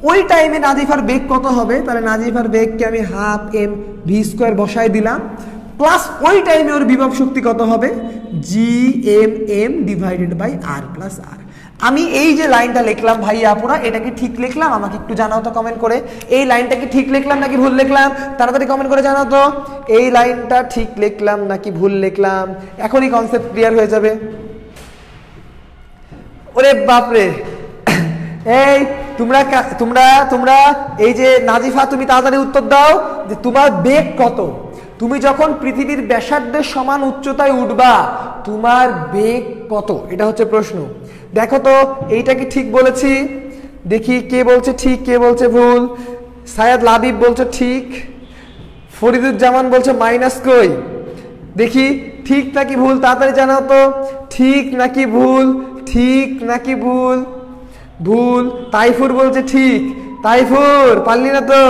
ওই টাইমে নাজিফার বেগ কত হবে, তাহলে নাজিফার বেগকে আমি 12 m v স্কোয়ার বসায় দিলাম, প্লাস ওই টাইমে ওর বিভব শক্তি কত হবে, gm divided by r plus r। আমি এই যে লাইনটা লিখলাম ভাইয়া আপুরা, এটা কি ঠিক লিখলাম? আমাকে একটু জানাও তো কমেন্ট করে, এই লাইনটা কি ঠিক লিখলাম নাকি ভুল লিখলাম? তাড়াতাড়ি কমেন্ট করে জানাও তো, এই লাইনটা ঠিক লিখলাম নাকি ভুল লিখলাম। এখনই কনসেপ্ট ক্লিয়ার হয়ে যাবে। ওরে বাপরে, এই তোমরা তোমরা তোমরা এই যে নাজিফা, তুমি তাড়াতাড়ি উত্তর দাও যে তোমার বেগ কত। তুমি যখন পৃথিবীর ব্যাসার্ধের সমান উচ্চতায় উঠবা, তোমার বেগ কত, এটা হচ্ছে প্রশ্ন। দেখো তো এইটা কি ঠিক বলেছি, দেখি কে বলছে ঠিক কে বলছে ভুল। সায়াদ লাবিব বলছে ঠিক, ফরিদুজ্জামান বলছে মাইনাস কই, দেখি ঠিক নাকি ভুল, তাড়াতাড়ি জানাও তো ঠিক নাকি ভুল, ঠিক নাকি ভুল। ভুল। তাইফুর বলছে ঠিক, তাইফুর পারলি না তো,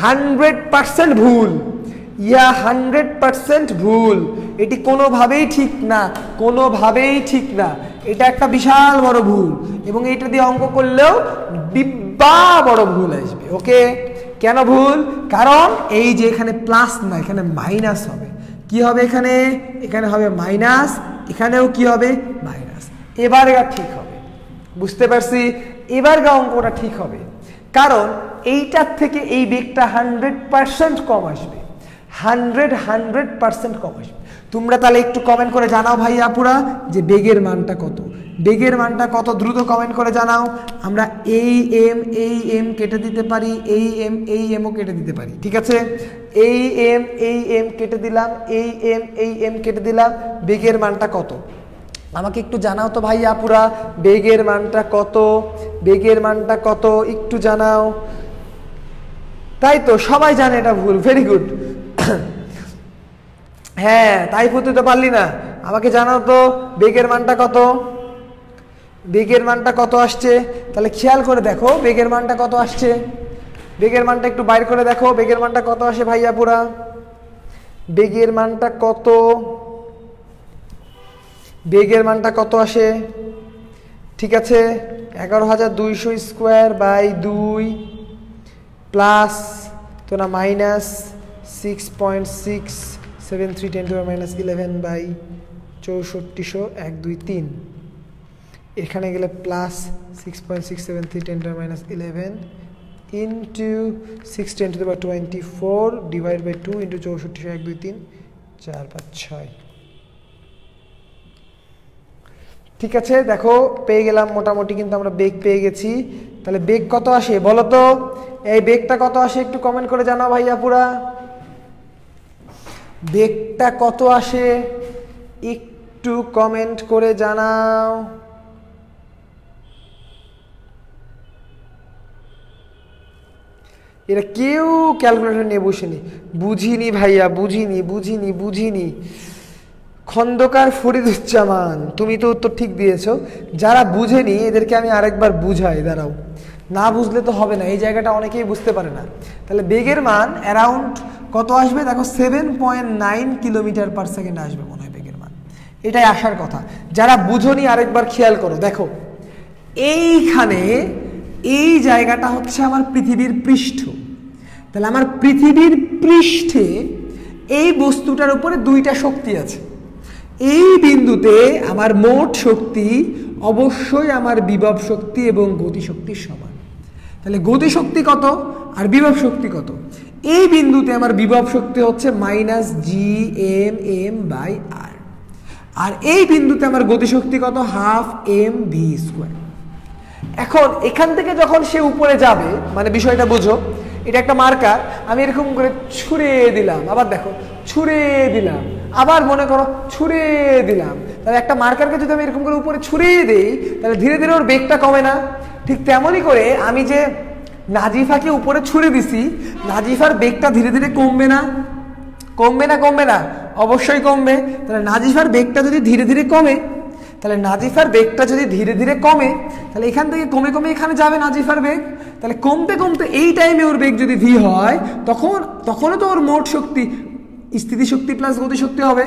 100% ভুল, ইয়া 100% ভুল, এটি কোনোভাবেই ঠিক না, কোনোভাবেই ঠিক না, এটা একটা বিশাল বড় ভুল, এবং এটা দিয়ে অঙ্ক করলেও ডিব্বা বড় ভুল আসবে। ওকে, কেন ভুল? কারণ এই যে এখানে প্লাস না, এখানে মাইনাস হবে। কি হবে এখানে? এখানে হবে মাইনাস, এখানেও কি হবে? মাইনাস। এবার এটা ঠিক হবে, বুঝতে পারছি? এবার অঙ্কটা ঠিক হবে, কারণ এইটার থেকে এই বেগটা 100% কম আসবে, 100% কম আসবে। তোমরা তাহলে একটু কমেন্ট করে জানাও ভাই আপুরা যে বেগের মানটা কত, বেগের মানটা কত, দ্রুত কমেন্ট করে জানাও। আমরা এই এম কেটে দিতে পারি, এই এমও কেটে দিতে পারি। ঠিক আছে, এই এম কেটে দিলাম, এই এম কেটে দিলাম, বেগের মানটা কত আমাকে একটু জানাও তো ভাই আপুরা, বেগের মানটা কত, বেগের মানটা কত একটু জানাও। তাই তো সবাই জানে এটা ভুল, ভেরি গুড। হ্যাঁ, তাই তুই পারলি না, আমাকে জানাও তো বেগের মানটা কত, বেগের মানটা কত আসছে। তাহলে খেয়াল করে দেখো বেগের মানটা কত আসছে, বেগের মানটা একটু বাইর করে দেখো, বেগের মানটা কত আসে ভাইয়া পুরা, বেগের মানটা কত, বেগের মানটা কত আসে। ঠিক আছে, 11,200 স্কোয়ার বাই 2 প্লাস তো না minus 6.673 10 to the minus 11 by 6400 1 2 3, এখানে গেলে plus 6.673 10 to the minus 11 into 6 10 to the power 24 divide by 2 into 6400 1 2 3 4 5 6। ঠিক আছে, দেখো পেয়ে গেলাম মোটামুটি, কিন্তু আমরা বেগ পেয়ে গেছি। তাহলে বেগ কত আসে বলো তো, এই বেগটা কত আসে একটু কমেন্ট করে জানাও ভাইয়া পুরা, বেগটা কত আসে একটু কমেন্ট করে জানাও। এরা কেউ ক্যালকুলেটর নিয়ে বসেনি, বুঝিনি ভাইয়া, বুঝিনি। খন্দকার ফরিদুজ্জামান, তুমি তো উত্তর ঠিক দিয়েছো। যারা বুঝেনি এদেরকে আমি আরেকবার বুঝাই, দাঁড়াও, না বুঝলে তো হবে না, এই জায়গাটা অনেকেই বুঝতে পারে না। তাহলে বেগের মান অ্যারাউন্ড কত আসবে দেখো, 7.9 কিলোমিটার পার সেকেন্ড আসবে মনে হয় বেগের মান, এটাই আসার কথা। যারা বুঝোনি আরেকবার খেয়াল করো, দেখো এইখানে এই জায়গাটা হচ্ছে আমার পৃথিবীর পৃষ্ঠ, তাহলে আমার পৃথিবীর পৃষ্ঠে এই বস্তুটার উপরে দুইটা শক্তি আছে, এই বিন্দুতে আমার মোট শক্তি অবশ্যই আমার বিভব শক্তি এবং গতিশক্তির সমান। তাহলে গতিশক্তি কত আর বিভব শক্তি কত, এই বিন্দুতে আমার বিভব শক্তি হচ্ছে minus G M m by R, আর এই বিন্দুতে আমার গতিশক্তি কত, হাফ এম ভি স্কোয়ার। এখন এখান থেকে যখন সে উপরে যাবে, মানে বিষয়টা বুঝো, এটা একটা মার্কার, আমি এরকম করে ছুঁড়ে দিলাম, আবার দেখো ছুঁড়ে দিলাম, আবার মনে করো ছুঁড়ে দিলাম, তাহলে একটা মার্কারকে যদি আমি এরকম করে উপরে ছুঁড়ে দিই তাহলে ধীরে ধীরে ওর বেগটা কমে না? ঠিক তেমনই করে আমি যে নাজিফাকে উপরে ছুঁড়ে দিছি, নাজিফার বেগটা ধীরে ধীরে কমবে না? কমবে না কমবে না? অবশ্যই কমবে। তাহলে নাজিফার বেগটা যদি ধীরে ধীরে কমে, তাহলে নাজিফার বেগটা যদি ধীরে ধীরে কমে, তাহলে এখান থেকে কমে কমে এখানে যাবে নাজিফার বেগ। তাহলে কমতে কমতে এই টাইমে ওর বেগ যদি ভি হয়, তখনও তো ওর মোট শক্তি স্থিতিশক্তি প্লাস গতিশক্তি হবে।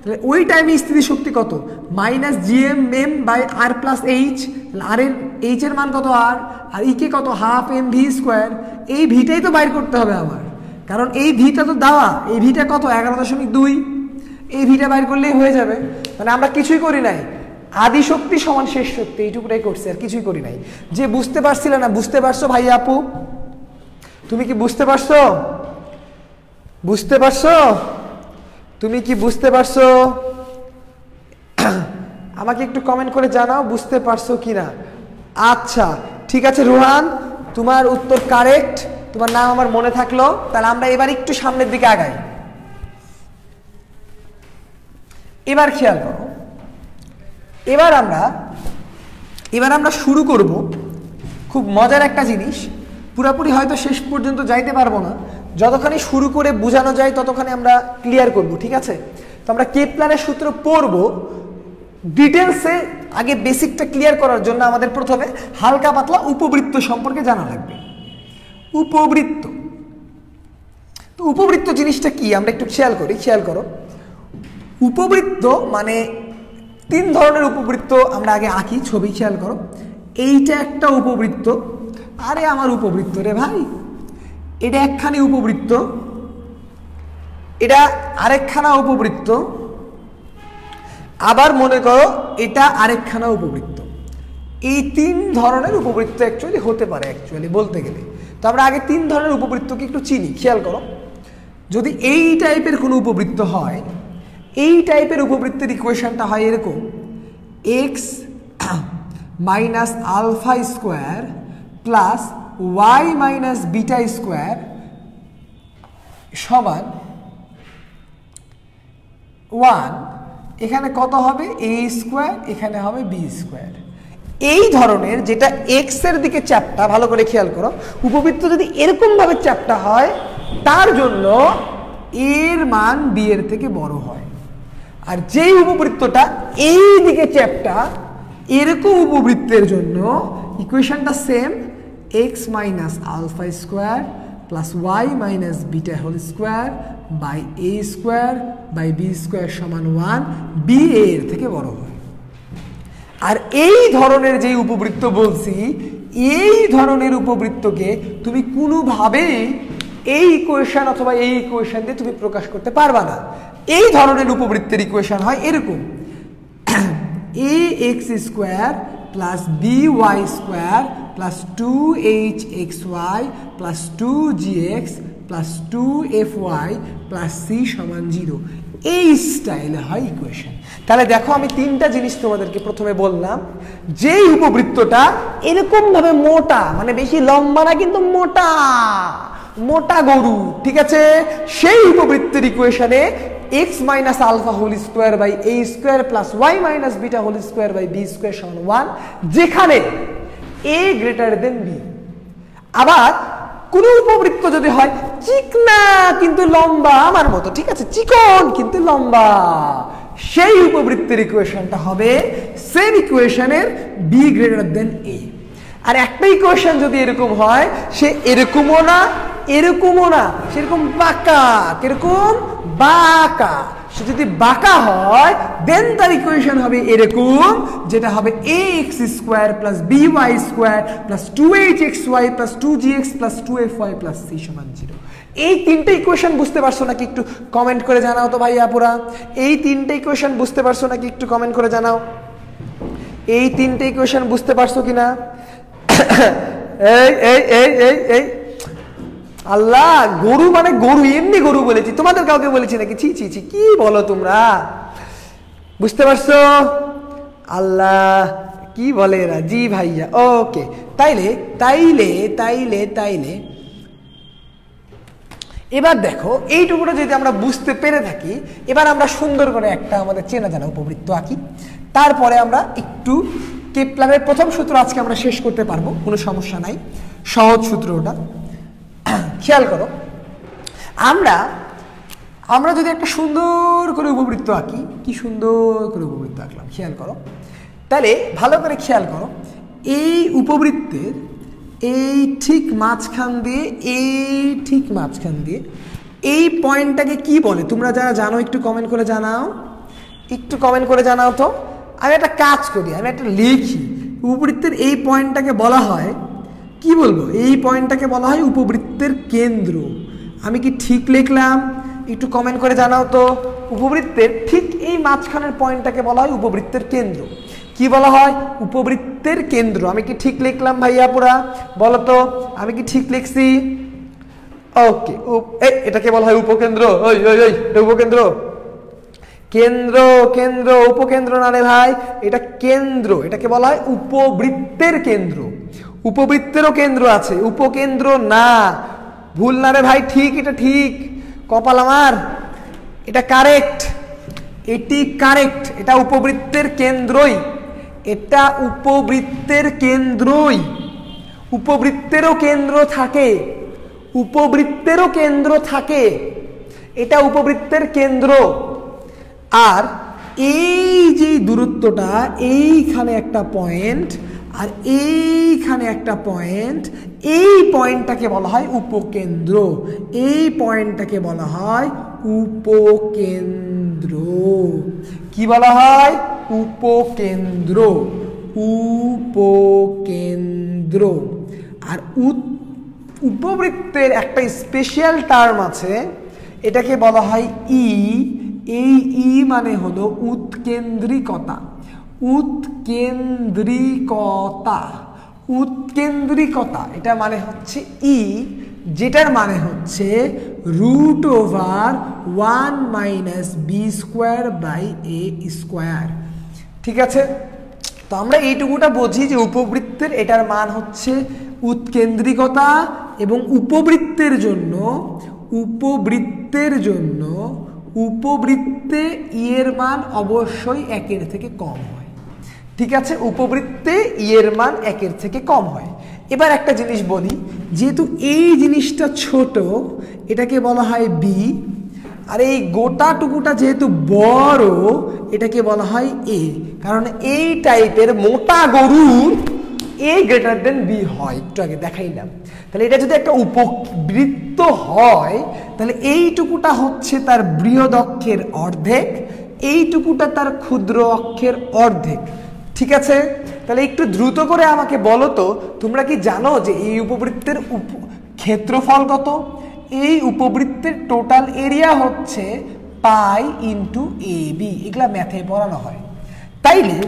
তাহলে ওই টাইমে স্থিতিশক্তি কত, minus G M m by R plus H. আর এর এইচ এর মান কত, আর ইকে কত, হাফ এম ভি স্কোয়ার। এই ভিটাই তো বাইর করতে হবে আমার, কারণ এই ভিটা তো দেওয়া, এই ভিটা কত, 11.2। এই ভিটা বাইর করলেই হয়ে যাবে। মানে আমরা কিছুই করি নাই, আদি শক্তি সমান শেষ শক্তি, এইটুকুটাই করছি, আর কিছুই করি নাই। যে বুঝতে পারছিল না, বুঝতে পারছো ভাই আপু? তুমি কি বুঝতে পারছো? বুঝতে পারছো? তুমি কি বুঝতে পারছো? আমাকে একটু কমেন্ট করে জানাও বুঝতে পারছো কিনা। আচ্ছা ঠিক আছে রোহান, তোমার উত্তর কারেক্ট, তোমার নাম আমার মনে থাকলো। তাহলে আমরা এবার একটু সামনের দিকে আগাই। এবার খেয়াল করো, এবার আমরা শুরু করব খুব মজার একটা জিনিস। পুরোপুরি হয়তো শেষ পর্যন্ত যাইতে পারবো না, যতখানি শুরু করে বোঝানো যায় ততখানি আমরা ক্লিয়ার করব, ঠিক আছে? তো আমরা কেপলারের সূত্র পড়ব ডিটেলসে। আগে বেসিকটা ক্লিয়ার করার জন্য আমাদের প্রথমে হালকা পাতলা উপবৃত্ত সম্পর্কে জানা লাগবে। উপবৃত্ত, তো উপবৃত্ত জিনিসটা কি আমরা একটু খেয়াল করো। উপবৃত্ত মানে তিন ধরনের উপবৃত্ত আমরা আগে আঁকি, ছবি খেয়াল করো। এইটা একটা উপবৃত্ত, আরে আমার উপবৃত্ত রে ভাই, এটা একখানি উপবৃত্ত, এটা আরেকখানা উপবৃত্ত, আবার মনে করো এটা আরেকখানা উপবৃত্ত। এই তিন ধরনের উপবৃত্ত অ্যাকচুয়ালি হতে পারে, অ্যাকচুয়ালি বলতে গেলে। তো আমরা আগে তিন ধরনের উপবৃত্তকে একটু চিনি, খেয়াল করো। যদি এই টাইপের কোনো উপবৃত্ত হয়, এই টাইপের উপবৃত্তের ইকুয়েশনটা হয় এরকম, x minus alpha square plus y minus beta square সমান 1। এখানে কত হবে, এ স্কোয়ার, এখানে হবে বি স্কোয়ার। এই ধরনের যেটা এক্স এর দিকে চ্যাপ্টা, ভালো করে খেয়াল করো, উপবৃত্ত যদি এরকম ভাবে চ্যাপ্টা হয় তার জন্য এর মান বি এর থেকে বড় হয়। আর যেই উপবৃত্তটা এই দিকে চ্যাপ্টা, এরকম উপবৃত্তের জন্য ইকুয়েশনটা same, x minus alpha square plus y minus beta whole square by a square by b square সমান 1, বি এর থেকে বড় হয়। আর এই ধরনের যে উপবৃত্ত বলছি, এই ধরনের উপবৃত্তকে তুমি কোনোভাবেই এই ইকুয়েশন অথবা এই ইকুয়েশন দিয়ে তুমি প্রকাশ করতে পারবা না। এই ধরনের উপবৃত্তের ইকুয়েশন হয় এরকম, a x square plus b y square plus 2hxy plus 2gx plus 2fy plus c সমান 0। এই স্টাইলে হয় ইকুয়েশন। তাহলে দেখো আমি তিনটা জিনিস তোমাদেরকে প্রথমে বললাম, যেই উপবৃত্তটা এরকম ভাবে মোটা, মানে বেশি লম্বা না কিন্তু মোটা, মোটা গরু, ঠিক আছে, সেই উপবৃত্তের ইকুয়েশনে x minus alpha whole square by a square plus y minus beta whole square by b square সমান 1, যেখানে এ গ্রেটার দেন বি। আবার কোন উপবৃত্ত যদি হয় চিকনা কিন্তু লম্বা, আমার মতো, ঠিক আছে, চিকন কিন্তু লম্বা, সেই উপবৃত্তের ইকুয়েশনটা হবে সেম ইকুয়েশনের বি গ্রেটার দেন এ। আর একটা ইকুয়েশন যদি এরকম হয়, সে এরকমও না এরকমও না, সেরকম বাঁকা, কিরকম বাঁকা। সে যদি বাঁকা হয় দেন তার ইকুয়েশন হবে এরকম, যেটা হবে a x square plus b y square plus 2hxy plus 2gx plus 2fy plus c সমান 0। এই তিনটে ইকুয়েশন বুঝতে পারছো নাকি একটু কমেন্ট করে জানাও তো ভাই আপুরা। এই তিনটে ইকুয়েশন বুঝতে পারছো নাকি একটু কমেন্ট করে জানাও। এই তিনটে ইকুয়েশন বুঝতে পারছো কিনা? এই এই এই এই এই আল্লাহ, গরু মানে গরু, এমনি গরু বলেছি, তোমাদের কাউকে বলেছি নাকি? ছি ছি ছি, কি বলো তোমরা, বুঝতে পারছো? আল্লাহ, কি বলে এরা? জি ভাইয়া, ওকে। তাইলে তাইলে তাইলে তাইলে এবার দেখো, এইটুকুটা যদি আমরা বুঝতে পেরে থাকি, এবার আমরা সুন্দর করে একটা আমাদের চেনা জানা উপবৃত্ত আঁকি। তারপরে আমরা একটু কেপলারের প্রথম সূত্র আজকে আমরা শেষ করতে পারবো, কোনো সমস্যা নাই, সহজ সূত্র ওটা। খেয়াল করো, আমরা যদি একটা সুন্দর করে উপবৃত্ত আঁকি, কি সুন্দর করে উপবৃত্ত আঁকলাম, খেয়াল করো। তাহলে ভালো করে খেয়াল করো, এই উপবৃত্তের এই ঠিক মাঝখান দিয়ে, এই ঠিক মাঝখান দিয়ে এই পয়েন্টটাকে কি বলে? তোমরা যারা জানো একটু কমেন্ট করে জানাও, একটু কমেন্ট করে জানাও তো। আমি একটা কাজ করি, আমি একটা লিখি, উপবৃত্তের এই পয়েন্টটাকে বলা হয়, কি বলবো, এই পয়েন্টটাকে বলা হয় উপবৃত্তের কেন্দ্র। আমি কি ঠিক লিখলাম? একটু কমেন্ট করে জানাও তো। উপবৃত্তের ঠিক এই মাঝখানের পয়েন্টটাকে বলা হয় উপবৃত্তের কেন্দ্র। কি বলা হয়? উপবৃত্তের কেন্দ্র। আমি কি ঠিক লিখলাম ভাইয়া পুরা? বলো তো, আমি কি ঠিক লিখছি? ওকে, এটাকে বলা হয় উপকেন্দ্র। ওই ওই ওই, উপকেন্দ্র, কেন্দ্র, কেন্দ্র, উপকেন্দ্র না রে ভাই, এটা কেন্দ্র, এটাকে বলা হয় উপবৃত্তের কেন্দ্র। উপবৃত্তেরও কেন্দ্র আছে, উপকেন্দ্র না। ভুল না রে ভাই, ঠিক, এটা ঠিক, কপাল আমার, এটা কারেক্ট, এটি কারেক্ট, এটা উপবৃত্তের কেন্দ্রই, এটা উপবৃত্তের কেন্দ্রই। উপবৃত্তেরও কেন্দ্র থাকে, উপবৃত্তেরও কেন্দ্র থাকে, এটা উপবৃত্তের কেন্দ্র। আর এই যে দূরত্বটা, এইখানে একটা পয়েন্ট আর এইখানে একটা পয়েন্ট, এই পয়েন্টটাকে বলা হয় উপকেন্দ্র, এই পয়েন্টটাকে বলা হয় উপকেন্দ্র। কি বলা হয়? উপকেন্দ্র, উপকেন্দ্র। আর উপবৃত্তের একটা স্পেশাল টার্ম আছে, এটাকে বলা হয় ই। এই ই মানে হলো উৎকেন্দ্রিকতা, উৎকেন্দ্রিকতা, উৎকেন্দ্রিকতা। এটা মানে হচ্ছে ই, যেটার মানে হচ্ছে √1-b² ঠিক আছে? তো আমরা এইটুকুটা বুঝি যে উপবৃত্তের এটার মান হচ্ছে উৎকেন্দ্রিকতা, এবং উপবৃত্তের জন্য উপবৃত্তে ই এর মান অবশ্যই 1-এর থেকে কম হয়। ঠিক আছে, উপবৃত্তে ই এর মান 1-এর থেকে কম হয়। এবার একটা জিনিস বলি, যেহেতু এই জিনিসটা ছোট, এটাকে বলা হয় বি, আর এই গোটা টুকুটা যেহেতু বড়, এটাকে বলা হয় এ। কারণ এই টাইপের মোটা গরুর এ গ্রেটার দেন বি হয়, একটু আগে দেখাইলাম। তাহলে এটা যদি একটা উপবৃত্ত হয়, তাহলে এইটুকুটা হচ্ছে তার বৃহৎ অক্ষের অর্ধেক, এইটুকুটা তার ক্ষুদ্র অক্ষের অর্ধেক। ঠিক আছে? তাহলে একটু দ্রুত করে আমাকে বলো তো, তোমরা কি জানো যে এই উপবৃত্তের ক্ষেত্রফল কত? এই উপবৃত্তের টোটাল এরিয়া হচ্ছে π × AB। এগুলা ম্যাথে পড়ানো হয়। তাইলে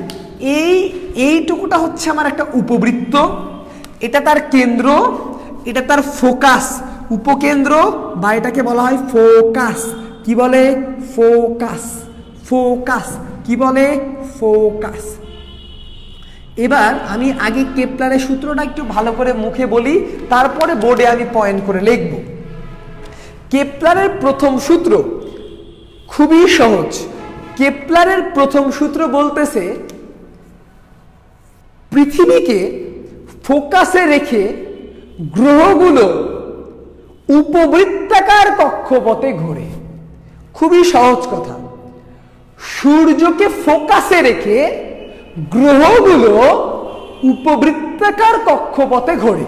এইটুকুটা হচ্ছে আমার একটা উপবৃত্ত, এটা তার কেন্দ্র, এটা তার ফোকাস, উপকেন্দ্র, বা এটাকে বলা হয় ফোকাস। কি বলে? Focus, focus. কি বলে? ফোকাস। এবার আমি আগে কেপলারের সূত্রটা একটু ভালো করে মুখে বলি, তারপরে বোর্ডে আমি পয়েন্ট করে লিখব। কেপলারের প্রথম সূত্র খুবই সহজ। কেপলারের প্রথম সূত্র বলতেছে, পৃথিবীকে ফোকাসে রেখে গ্রহগুলো উপবৃত্তাকার কক্ষপথে ঘোরে। খুবই সহজ কথা। সূর্যকে ফোকাসে রেখে গ্রহগুলো উপবৃত্তাকার কক্ষপথে ঘোরে।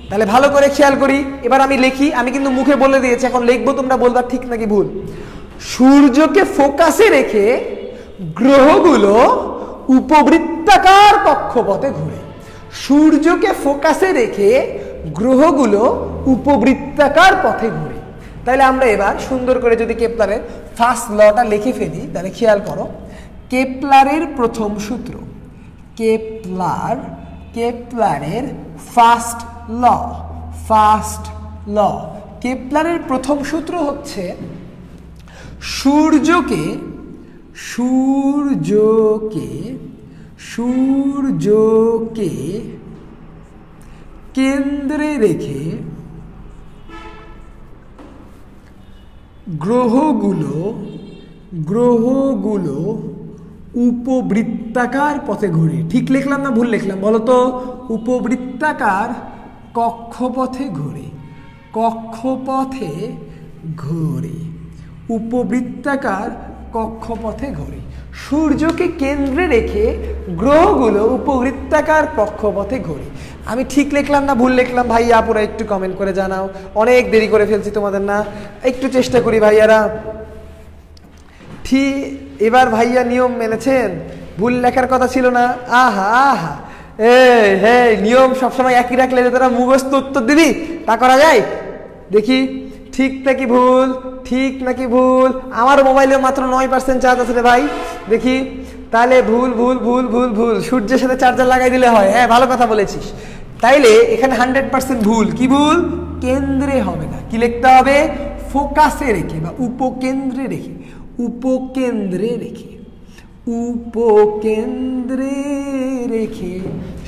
তাহলে ভালো করে খেয়াল করি, এবার আমি লিখি, আমি কিন্তু মুখে বলে দিয়েছি, এখন লিখবো, তোমরা বলবা ঠিক নাকি ভুল। সূর্যকে ফোকাসে রেখে গ্রহগুলো উপবৃত্তাকার কক্ষপথে ঘোরে। সূর্যকে ফোকাসে রেখে গ্রহগুলো উপবৃত্তাকার পথে ঘোরে। তাহলে আমরা এবার সুন্দর করে যদি কেপলারের ফার্স্ট লটা লিখে ফেলি, তাহলে খেয়াল করো, কেপলারের প্রথম সূত্র, কেপলারের ফার্স্ট ল কেপলারের প্রথম সূত্র হচ্ছে সূর্যকে সূর্যকে সূর্যকে কেন্দ্রে রেখে গ্রহগুলো উপবৃত্তাকার পথে ঘোরে। ঠিক লিখলাম না ভুল লিখলাম বলো তো? উপবৃত্তাকার কক্ষপথে ঘোরে, কক্ষপথে ঘোরে, উপবৃত্তাকার কক্ষপথে ঘোরে। সূর্যকে কেন্দ্রে রেখে গ্রহগুলো উপবৃত্তাকার কক্ষপথে ঘোরে। আমি ঠিক লিখলাম না ভুল লিখলাম ভাইয়া আপুরা একটু কমেন্ট করে জানাও। অনেক দেরি করে ফেলছি তোমাদের না, একটু চেষ্টা করি ভাইয়ারা। ঠিক এবার ভাইয়া নিয়ম মেনেছেন, ভুল লেখার কথা ছিল না। আহা আহা, হ্যাঁ নিয়ম সবসময় একই রাখলে যে তোরা মুখস্থ উত্তর দিবি তা করা যায়? দেখি ঠিক নাকি ভুল, ঠিক নাকি ভুল। আমার মোবাইলে মাত্র 9% চার্জ আছে রে ভাই, দেখি তাহলে ভুল ভুল ভুল ভুল ভুল। সূর্যের সাথে চার্জার লাগাই দিলে হয়। হ্যাঁ ভালো কথা বলেছিস। তাইলে এখানে 100% ভুল। কি ভুল? কেন্দ্রে হবে না, কি লিখতে হবে? ফোকাসে রেখে বা উপকেন্দ্রে রেখে, উপকেন্দ্রে রেখে, উপকেন্দ্রে রেখে,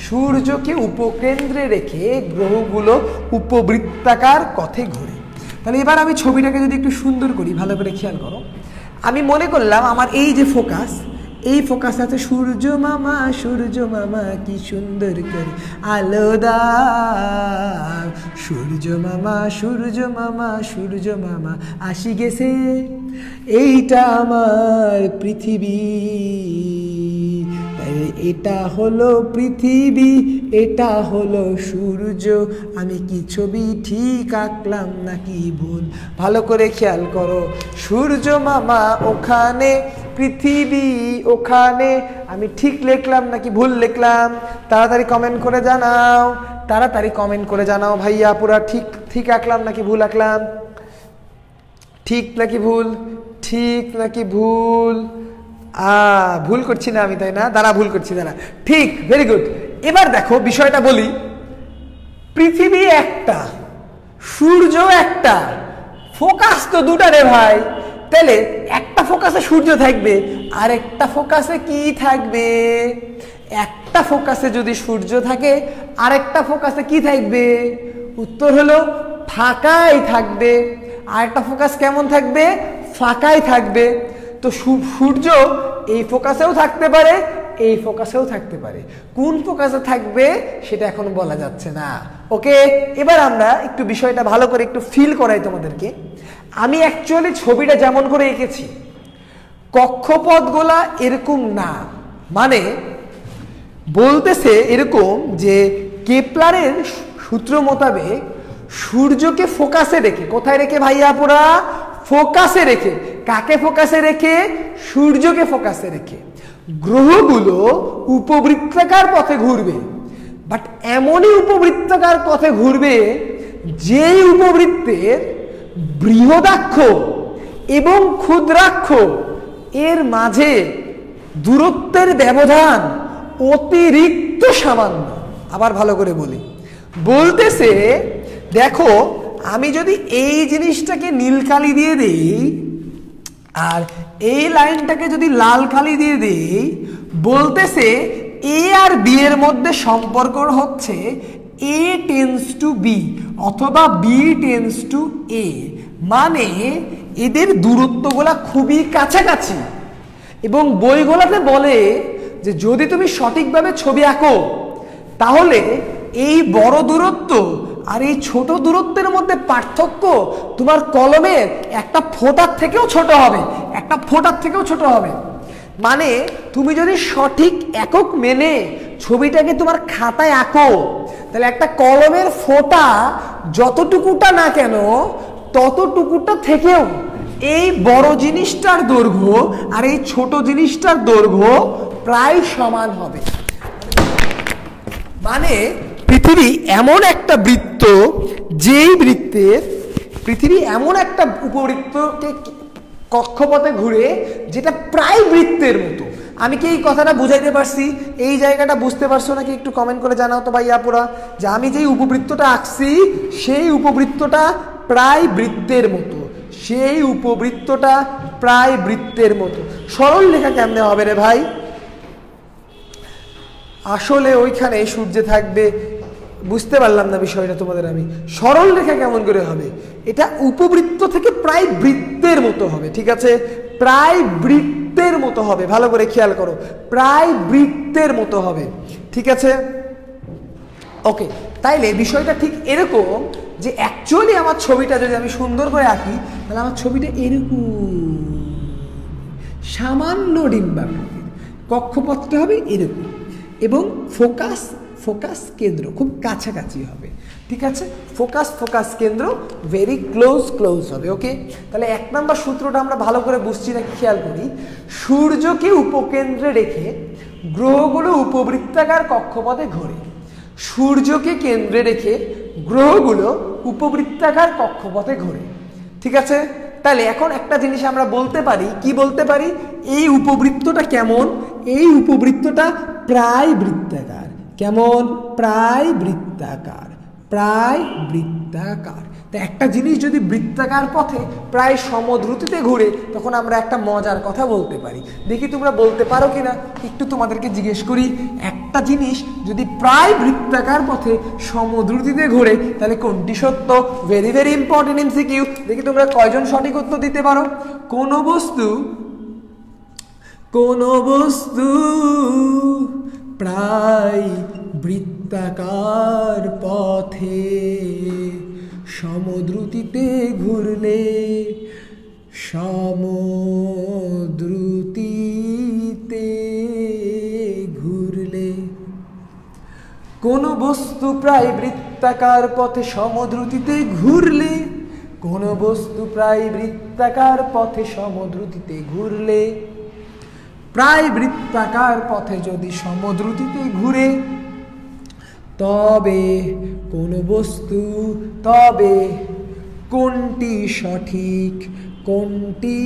সূর্যকে উপকেন্দ্রে রেখে গ্রহগুলো উপবৃত্তাকার পথে ঘোরে। তাহলে এবার আমি ছবিটাকে যদি একটু সুন্দর করি, ভালো করে খেয়াল করো। আমি মনে করলাম আমার এই যে ফোকাস, এই ফোকাস আছে সূর্য মামা কি সুন্দর করে আলো দাও, সূর্য মামা আসি গেছে, এইটা আমার পৃথিবী, এটা হলো পৃথিবী, এটা হলো সূর্য। আমি কি ছবি ঠিক আঁকলাম নাকি ভুল? ভালো করে খেয়াল করো। সূর্য মামা ওখানে, পৃথিবী ওখানে। আমি ঠিক লিখলাম নাকি ভুল লিখলাম? তাড়াতাড়ি কমেন্ট করে জানাও, তাড়াতাড়ি কমেন্ট করে জানাও ভাইয়া পুরা। ঠিক ঠিক আঁকলাম নাকি ভুল আঁকলাম? ঠিক নাকি ভুল? ঠিক নাকি ভুল? ভুল করছি না আমি, তাই না? দাঁড়া ভুল করছি, দাঁড়া। ঠিক, ভেরি গুড। এবার দেখো বিষয়টা বলি। পৃথিবী একটা, সূর্য একটা, ফোকাস তো দুটা রে ভাই। তাহলে একটা ফোকাসে সূর্য থাকবে আর একটা ফোকাসে কি থাকবে? একটা ফোকাসে যদি সূর্য থাকে আর একটা ফোকাসে কি থাকবে? উত্তর হলো ফাঁকাই থাকবে। আর একটা ফোকাস কেমন থাকবে? ফাঁকাই থাকবে। তো সূর্য এই ফোকাসেও থাকতে পারে, এই ফোকাসেও থাকতে পারে। কোন ফোকাসে থাকবে সেটা এখন বলা যাচ্ছে না। ওকে, এবার আমরা একটু বিষয়টা ভালো করে একটু ফিল করাই তোমাদেরকে। আমি অ্যাকচুয়ালি ছবিটা যেমন করে এঁকেছি, কক্ষপথগুলা এরকম না। মানে বলতেছে এরকম যে কেপলারের সূত্র মোতাবেক সূর্যকে ফোকাসে রেখে, কোথায় রেখে ভাইয়া আপুরা? ফোকাসে রেখে। কাকে ফোকাসে রেখে? সূর্যকে ফোকাসে রেখে গ্রহগুলো উপবৃত্তাকার পথে ঘুরবে। বাট এমনই উপবৃত্তাকার পথে ঘুরবে যেই উপবৃত্তের বৃহদাক্ষ এবং ক্ষুদ্রাক্ষ এর মাঝে দূরত্বের ব্যবধান অতিরিক্ত সামান্য। আবার ভালো করে বলি, বলতেছে দেখো আমি যদি এই জিনিসটাকে নীল কালি দিয়ে দেই আর এই লাইনটাকে যদি লাল কালি দিয়ে দেই, বলতেছে এ আর বি এর মধ্যে সম্পর্ক হচ্ছে এ টেন্স টু বি অথবা বি টেন্স টু এ। মানে এদের দূরত্বগুলা খুবই কাছাকাছি। এবং বইগুলোতে বলে যে যদি তুমি সঠিকভাবে ছবি আঁকো তাহলে এই বড় দূরত্ব আর এই ছোট দূরত্বের মধ্যে পার্থক্য তোমার কলমের একটা ফোঁটার থেকেও ছোট হবে, একটা ফোঁটার থেকেও ছোট হবে। মানে তুমি যদি সঠিক একক মেনে ছবিটাকে তোমার খাতায় আঁকো তাহলে একটা কলমের ফোঁটা যতটুকুটা না কেন ততটুকুটা থেকেও এই বড় জিনিসটার দৈর্ঘ্য আর এই ছোট জিনিসটার দৈর্ঘ্য প্রায় সমান হবে। মানে পৃথিবী এমন একটা বৃত্ত, যেই বৃত্তের পৃথিবী এমন একটা উপবৃত্তকে কক্ষপথে ঘুরে যেটা প্রায় বৃত্তের মতো। আমি কি এই কথাটা বুঝাইতে পারছি? এই জায়গাটা বুঝতে পারছো নাকি? একটু কমেন্ট করে জানাও তো ভাইয়া পুরা যে আমি যেই উপবৃত্তটা আঁকছি সেই উপবৃত্তটা প্রায় বৃত্তের মতো, সেই উপবৃত্তটা প্রায় বৃত্তের মতো। সরল রেখা কেমনে হবে রে ভাই? আসলে ওইখানে সূর্যে থাকবে, বুঝতে পারলাম না বিষয়টা তোমাদের আমি। সরল রেখা কেমন করে হবে? এটা উপবৃত্ত থেকে প্রায় বৃত্তের মতো হবে, ঠিক আছে? প্রায় বৃত্তের মতো হবে, ভালো করে খেয়াল করো, প্রায় বৃত্তের মতো হবে, ঠিক আছে? ওকে, তাইলে বিষয়টা ঠিক এরকম যে অ্যাকচুয়ালি আমার ছবিটা যদি আমি সুন্দর করে আঁকি, তাহলে আমার ছবিটা এরকম সামান্য ডিম্বাকৃতির, কক্ষপথটা হবে এরকম, এবং ফোকাস ফোকাস কেন্দ্র খুব কাছাকাছি হবে, ঠিক আছে? ফোকাস কেন্দ্র ভেরি ক্লোজ হবে। ওকে, তাহলে 1 নম্বর সূত্রটা আমরা ভালো করে বুঝছি না, খেয়াল করি। সূর্যকে উপকেন্দ্রে রেখে গ্রহগুলো উপবৃত্তাকার কক্ষপথে ঘোরে। সূর্যকে কেন্দ্রে রেখে গ্রহগুলো উপবৃত্তাকার কক্ষপথে ঘোরে, ঠিক আছে? তাহলে এখন একটা জিনিস আমরা বলতে পারি, কি বলতে পারি? এই উপবৃত্তটা কেমন? এই উপবৃত্তটা প্রায় বৃত্তাকার। কেমন? প্রায় বৃত্তাকার, প্রায় বৃত্তাকার। তা একটা জিনিস যদি বৃত্তাকার পথে প্রায় সমদ্রুতিতে ঘুরে, তখন আমরা একটা মজার কথা বলতে পারি। দেখি তোমরা বলতে পারো কিনা, একটু তোমাদেরকে জিজ্ঞেস করি। একটা জিনিস যদি প্রায় বৃত্তাকার পথে সমদ্রুতিতে ঘুরে, তাহলে কোনটি সত্য? Very very important MCQ. দেখি তোমরা কয়জন সঠিক উত্তর দিতে পারো। কোন বস্তু প্রায় বৃত্তাকার পথে সমদ্রুতিতে ঘুরলে, কোন বস্তু প্রায় বৃত্তাকার পথে সমদ্রুতিতে ঘুরলে, কোন বস্তু প্রায় বৃত্তাকার পথে সমদ্রুতিতে ঘুরলে, প্রায় বৃত্তাকার পথে যদি সমদ্রুতিতে ঘুরে, তবে কোন বস্তু, তবে কোনটি সঠিক? কোনটি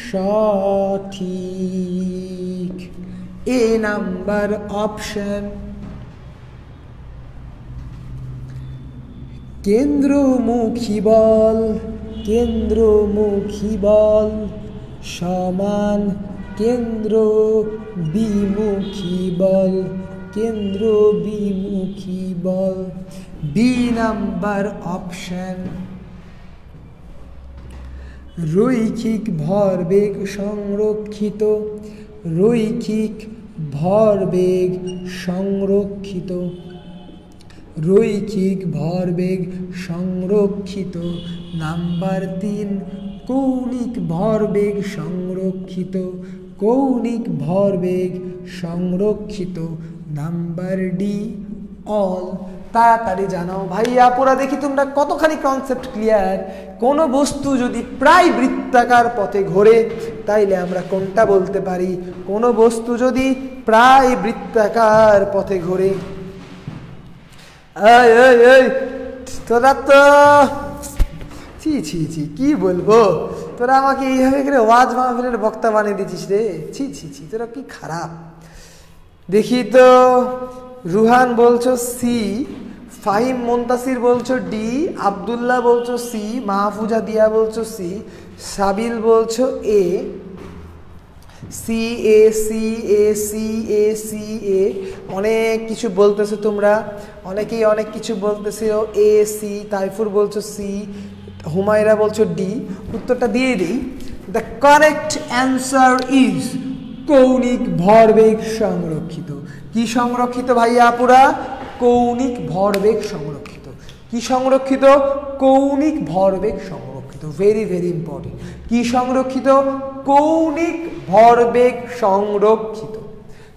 সঠিক? এ নাম্বার অপশন। কেন্দ্রমুখী বল সমান কেন্দ্র বিমুখী বল, বি নাম্বার অপশন। রৈখিক ভরবেগ সংরক্ষিত, রৈখিক ভরবেগ সংরক্ষিত। নাম্বার 3 কৌণিক ভরবেগ সংরক্ষিত। Number D all. তাড়াতাড়ি জানাও ভাইয়া পুরা, দেখি তোমরা কতখানি কনসেপ্ট ক্লিয়ার। কোন বস্তু যদি প্রায় বৃত্তাকার পথে ঘোরে, তাইলে আমরা কোনটা বলতে পারি? কোন বস্তু যদি প্রায় বৃত্তাকার পথে ঘোরে, তোরা তো ছি কি বলবো, তোরা আমাকে এইভাবে করে ওয়াজ মাহফিলের বক্তা বানিয়ে দিচ্ছিস রে। ছি তোরা কি খারাপ। দেখি তো, রুহান বলছো সি, ফাহিম মুনতাসির বলছো ডি, আব্দুল্লাহ বলছো সি, মাহফুজা দিয়া বলছো সি, সাবিল বলছো এ, অনেক কিছু বলতেছো তোমরা, অনেকেই অনেক কিছু বলতেছে। এ সি, তাইফুর বলছো সি, হুমায়রা বলছো ডি। উত্তরটা দিয়ে দিই। দ্য কারেক্ট অ্যান্সার ইজ কৌণিক ভরবেগ সংরক্ষিত। কি সংরক্ষিত ভাইয়া আপুরা? কৌণিক ভরবেগ সংরক্ষিত। কি সংরক্ষিত? কৌণিক ভরবেগ সংরক্ষিত। Very very important. কি সংরক্ষিত? কৌণিক ভরবেগ সংরক্ষিত।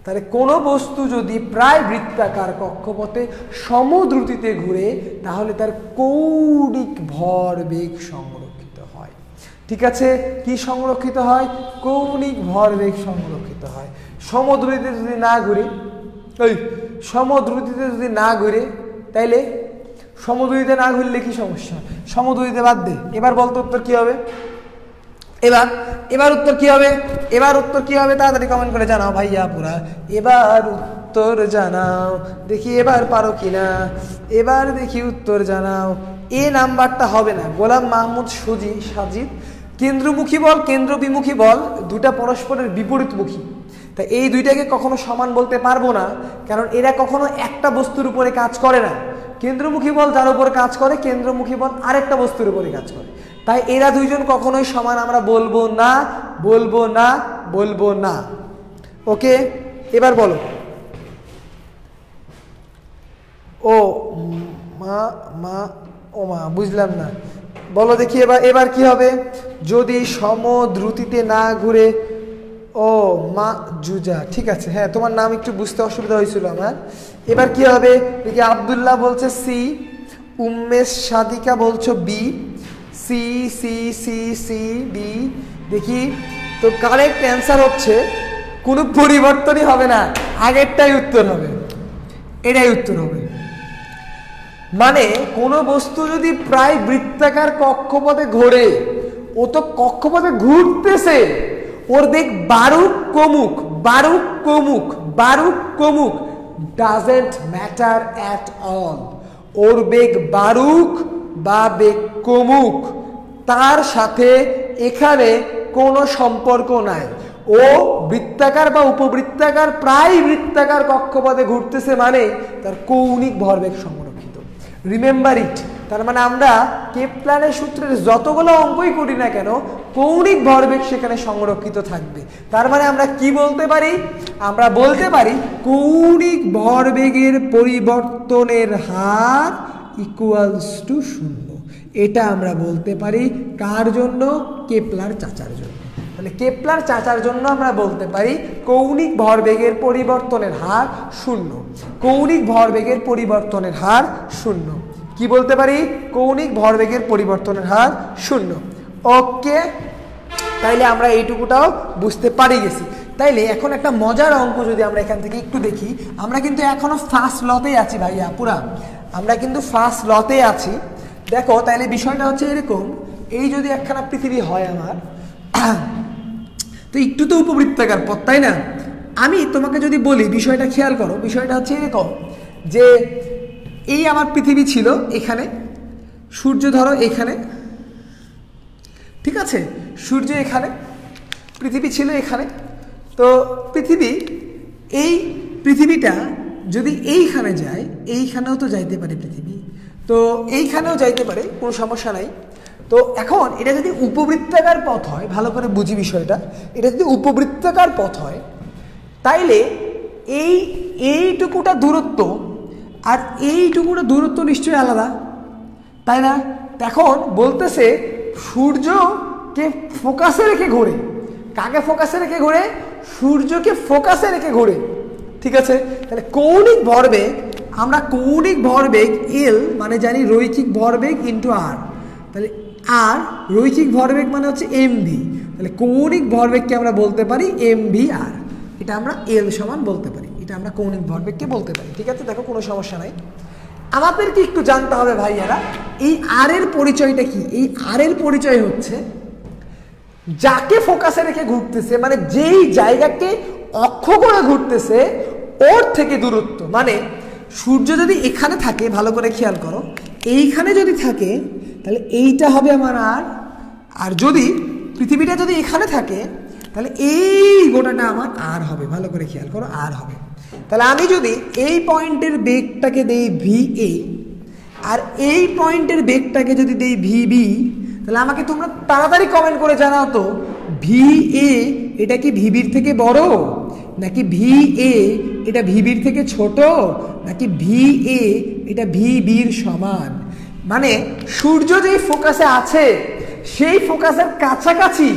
তাহলে কোনো বস্তু যদি প্রায় বৃত্তাকার কক্ষপথে সমদ্রুতিতে ঘুরে, তাহলে তার কৌণিক ভরবেগ সংরক্ষিত হয়। ঠিক আছে? কি সংরক্ষিত হয়? কৌণিক ভরবেগ সংরক্ষিত হয়। সমদ্রুতিতে যদি না ঘুরে, সমদ্রুতিতে যদি না ঘুরে, তাইলে সমদ্রুতিতে না ঘুরলে কি সমস্যা? সমদ্রুতিতে বাদ দে। এবার বলতো উত্তর কি হবে? এবার উত্তর কি হবে? এবার উত্তর কি হবে? তাড়াতাড়ি কমেন্ট করে জানাও ভাইয়া পুরা। এবার উত্তর জানাও, দেখি এবার পারো কিনা। এবার দেখি উত্তর জানাও। এ নাম্বারটা হবে না। গোলাম মাহমুদ সাজিদ, কেন্দ্রমুখী বল কেন্দ্রবিমুখী বল দুটা পরস্পরের বিপরীতমুখী, তা এই দুইটাকে কখনো সমান বলতে পারবো না, কারণ এরা কখনো একটা বস্তুর উপরে কাজ করে না। কেন্দ্রমুখী বল যার উপর কাজ করে, কেন্দ্রমুখী বল আরেকটা বস্তুর উপরে কাজ করে, তাই এরা দুইজন কখনোই সমান আমরা বলবো না, বলবো না, বলবো না। ওকে, এবার বলো। ও মা মা ও মা, বুঝলাম না, বলো দেখি এবার কি হবে? যদি সমদ্রুতিতে না ঘুরে, ও মা জুজা, ঠিক আছে, হ্যাঁ তোমার নাম একটু বুঝতে অসুবিধা হয়েছিল আমার। এবার কি হবে দেখি, আব্দুল্লাহ বলছে সি, উম্মেশ সাদিকা বলছো B, C C C C B, দেখি তো কারেক্ট অ্যান্সার হচ্ছে কোনো পরিবর্তনই হবে না, আগেরটাই উত্তর হবে, এটাই উত্তর হবে। মানে কোনো বস্তু যদি প্রায় বৃত্তাকার কক্ষপথে ঘোরে, ও তো কক্ষপথে ঘুরতেছে, ওর বেগ বারুক কমুক, বারুক কমুক, বারুক কমুক, ডাজেন্ট ম্যাটার অ্যাট অল। ওর বেগ বারুক বা বেগ কমুক, তার সাথে এখানে কোনো সম্পর্ক নাই। ও বৃত্তাকার বা উপবৃত্তাকার প্রায় বৃত্তাকার কক্ষপথে ঘুরতেছে, মানে তার কৌণিক ভরবেগ সংরক্ষিত। Remember it. তার মানে আমরা কেপলারের সূত্রের যতগুলো অঙ্কই করি না কেন, কৌণিক ভরবেগ সেখানে সংরক্ষিত থাকবে। তার মানে আমরা কি বলতে পারি? আমরা বলতে পারি কৌণিক ভরবেগের পরিবর্তনের হার ইকুয়ালস টু 0। এটা আমরা বলতে পারি কার জন্য? কেপলার চাচার জন্য। তাহলে কেপলার চাচার জন্য আমরা বলতে পারি কৌণিক ভরবেগের পরিবর্তনের হার 0। কৌণিক ভরবেগের পরিবর্তনের হার 0। কি বলতে পারি? কৌণিক ভরবেগের পরিবর্তনের হার 0। ওকে, তাইলে আমরা এইটুকুটাও বুঝতে পারি গেছি। তাইলে এখন একটা মজার অঙ্ক যদি আমরা এখান থেকে একটু দেখি, আমরা কিন্তু এখনো ফার্স্ট লতেই আছি ভাইয়া, পুরা আমরা কিন্তু ফার্স্ট লতে আছি। দেখো তাইলে বিষয়টা হচ্ছে এরকম, এই যদি একখানা পৃথিবী হয় আমার, তো একটু তো উপবৃত্তাকার পথ, তাই না? আমি তোমাকে যদি বলি, বিষয়টা খেয়াল করো, বিষয়টা হচ্ছে এরকম যে এই আমার পৃথিবী ছিল এখানে, সূর্য ধরো এখানে, ঠিক আছে, সূর্য এখানে, পৃথিবী ছিল এখানে। তো এই পৃথিবীটা যদি এইখানে যায়, এইখানেও তো যাইতে পারে পৃথিবী, তো এইখানেও যাইতে পারে, কোনো সমস্যা নাই। তো এখন এটা যদি উপবৃত্তাকার পথ হয়, ভালো করে বুঝি বিষয়টা, এটা যদি উপবৃত্তাকার পথ হয়, তাইলে এইটুকুটা দূরত্ব আর এইটুকুটা দূরত্ব নিশ্চয়ই আলাদা, তাই না? এখন বলতেছে সূর্যকে ফোকাসে রেখে ঘোরে। কাকে ফোকাসে রেখে ঘোরে? সূর্যকে ফোকাসে রেখে ঘোরে, ঠিক আছে। তাহলে কৌণিক ভরবেগ, আমরা কৌণিক ভরবেগ এল মানে জানি রৈখিক ভরবেগ ইন্টু আর, তাহলে আর রৈখিক ভরবেগ মানে হচ্ছে এমভি, তাহলে কৌণিক ভরবেগকে আমরা বলতে পারি এমভি আর, এটা আমরা এল সমান বলতে পারি, এটা আমরা কৌণিক ভরবেগকে বলতে পারি, ঠিক আছে। দেখো কোনো সমস্যা নাই। আমাদেরকে একটু জানতে হবে ভাইয়ারা, এই আর এর পরিচয়টা কি? এই আর এর পরিচয় হচ্ছে যাকে ফোকাসে রেখে ঘুরতেছে, মানে যেই জায়গাকে অক্ষ করে ঘুরতেছে ওর থেকে দূরত্ব। মানে সূর্য যদি এখানে থাকে, ভালো করে খেয়াল করো, এইখানে যদি থাকে তাহলে এইটা হবে আমার আর, আর যদি পৃথিবীটা যদি এখানে থাকে তাহলে এই গোটাটা আমার আর হবে, ভালো করে খেয়াল করো, আর হবে। তাহলে আমি যদি এই পয়েন্টের বেগটাকে দেই ভি এ, আর এই পয়েন্টের বেগটাকে যদি দেই ভি বি, তাহলে আমাকে তোমরা তাড়াতাড়ি কমেন্ট করে জানাও তো, ভি এ এটা কি ভিবির থেকে বড়, নাকি ভি এ এটা ভিবির থেকে ছোট, নাকি ভি এ এটা ভিবির সমান? মানে সূর্য যেই ফোকাসে আছে সেই ফোকাসের কাছাকাছি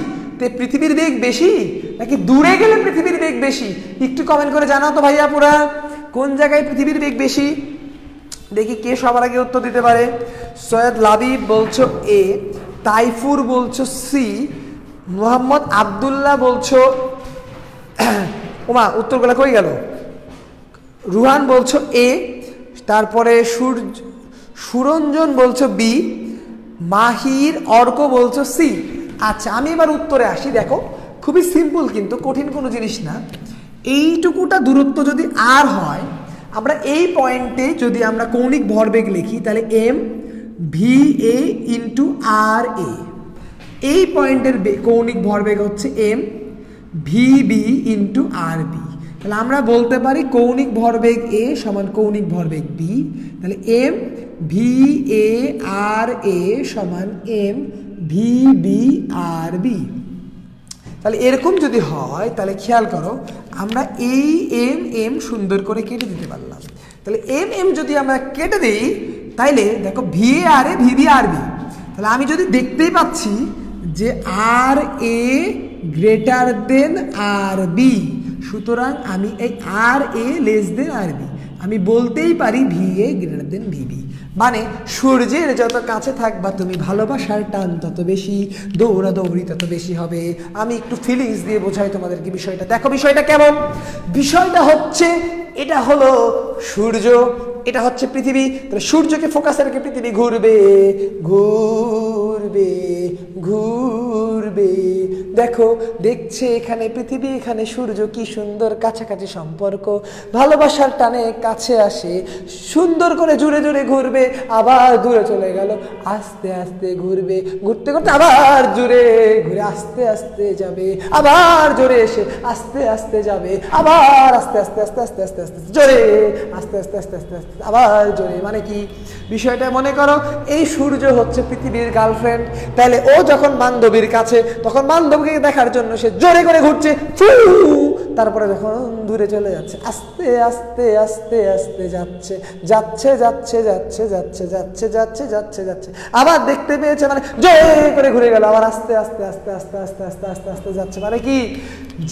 পৃথিবীর বেগ বেশি, নাকি দূরে গেলে পৃথিবীর বেগ বেশি? একটু কমেন্ট করে জানাও তো ভাইয়া পুরা, কোন জায়গায় পৃথিবীর বেগ বেশি? দেখি কে সবার আগে উত্তর দিতে পারে। সৈয়দ লাবিব বলছো এ, তাইফুর বলছো সি, মোহাম্মদ আব্দুল্লাহ বলছো, ওমা উত্তরগুলো কই গেল? রুহান বলছো এ, তারপরে সুরঞ্জন বলছো বি, মাহির অর্ক বলছো সি। আচ্ছা আমি এবার উত্তরে আসি। দেখো খুবই সিম্পল, কিন্তু কঠিন কোনো জিনিস না। এইটুকুটা দূরত্ব যদি আর হয়, আমরা এই পয়েন্টে যদি আমরা কৌণিক ভরবেগ লিখি, তাহলে এম ভি এ ইন্টু আর এ, এই পয়েন্টের কৌণিক ভরবেগ হচ্ছে এম, ভি বি ইন্টু আর বি। তাহলে আমরা বলতে পারি কৌণিক ভরবেগ এ সমান কৌণিক ভরবেগ বি। তাহলে এম ভি এ আর এ সমান M V B r B. তাহলে এরকম যদি হয় তাহলে খেয়াল করো আমরা এই এম এম সুন্দর করে কেটে দিতে পারলাম। তাহলে এম এম যদি আমরা কেটে দিই তাইলে দেখো v A r A v B r B. তাহলে আমি যদি দেখতেই পাচ্ছি যে আর এ গ্রেটার দেন আর বি, সুতরাং আমি এই আর এ লেস দেন আর বি, আমি বলতেই পারি v A greater than v B. মানে সূর্যের যত কাছে থাকবা তুমি ভালোবাসার টান তত বেশি, দৌড়াদৌড়ি তত বেশি হবে। আমি একটু ফিলিংস দিয়ে বোঝাই তোমাদেরকে বিষয়টা। দেখো বিষয়টা কেমন, বিষয়টা হচ্ছে এটা হলো সূর্য, এটা হচ্ছে পৃথিবী। তাহলে সূর্যকে ফোকাসে রেখে পৃথিবী ঘুরবে ঘুরবে ঘুরবে। দেখো দেখছে এখানে পৃথিবী এখানে সূর্য, কি সুন্দর কাছাকাছি সম্পর্ক, ভালোবাসার টানে কাছে আসে, সুন্দর করে জুড়ে জুড়ে ঘুরবে, আবার দূরে চলে গেল, আস্তে আস্তে ঘুরবে, ঘুরতে ঘুরতে আবার জুড়ে ঘুরে আস্তে আস্তে যাবে, আবার জোরে এসে আস্তে আস্তে যাবে, আবার আস্তে আস্তে আস্তে আস্তে আস্তে আস্তে জোরে, আস্তে আস্তে আস্তে আস্তে আস্তে আবার জোরে। মানে কি বিষয়টা, মনে করো এই সূর্য হচ্ছে পৃথিবীর গার্লফ্রেন্ড। তাহলে ও যখন বান্ধবীর কাছে তখন বান্ধবীকে দেখার জন্য সে জোরে করে ঘুরছে, তারপরে যখন দূরে চলে যাচ্ছে আস্তে আস্তে আস্তে আস্তে যাচ্ছে যাচ্ছে যাচ্ছে যাচ্ছে যাচ্ছে যাচ্ছে যাচ্ছে যাচ্ছে যাচ্ছে, আবার দেখতে পেয়েছে মানে জোরে করে ঘুরে গেল, আবার আস্তে আস্তে আস্তে আস্তে আস্তে আস্তে আস্তে আস্তে যাচ্ছে। মানে কি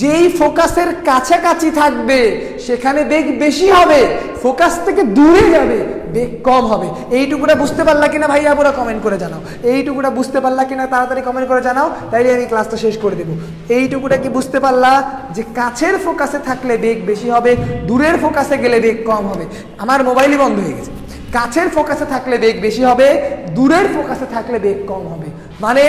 যেই ফোকাসের কাছাকাছি থাকবে সেখানে বেগ বেশি হবে, ফোকাস থেকে দূরে যাবে বেগ কম হবে। এইটুকুটা বুঝতে পারলা কিনা ভাইয়া, পুরো কমেন্ট করে জানাও। এইটুকুটা বুঝতে পারলা কিনা তাড়াতাড়ি কমেন্ট করে জানাও, তাইলে আমি ক্লাসটা শেষ করে দেবো। এইটুকুটা কি বুঝতে পারলা যে কাছের ফোকাসে থাকলে বেগ বেশি হবে, দূরের ফোকাসে গেলে বেগ কম হবে। আমার মোবাইলই বন্ধ হয়ে গেছে। কাছের ফোকাসে থাকলে বেগ বেশি হবে, দূরের ফোকাসে থাকলে বেগ কম হবে। মানে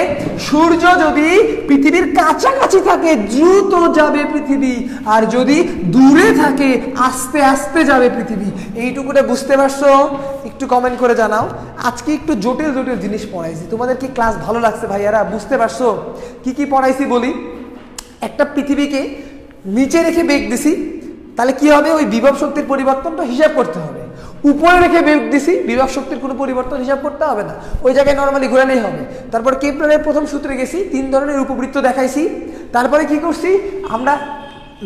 সূর্য যদি পৃথিবীর কাছাকাছি থাকে দ্রুত যাবে পৃথিবী, আর যদি দূরে থাকে আস্তে আস্তে যাবে পৃথিবী। এইটুকুটা বুঝতে পারছো? একটু কমেন্ট করে জানাও। আজকে একটু জটিল জটিল জিনিস পড়াইছি, তোমাদের কি ক্লাস ভালো লাগছে ভাইয়ারা? বুঝতে পারছো কি কি পড়াইছি বলি? একটা পৃথিবীকে নিচে রেখে বেগ দিছি, তাহলে কি হবে? ওই বিভব শক্তির পরিবর্তনটা হিসাব করতে হবে। উপরে রেখে বেগ দিছি, বিভব শক্তির কোনো পরিবর্তন হিসাব করতে হবে না, ওই জায়গায় নর্মালি ঘোরানোই হবে। তারপর কেপলারের প্রথম সূত্রে গেছি, 3 ধরনের উপবৃত্ত দেখাইছি। তারপরে কি করছি আমরা,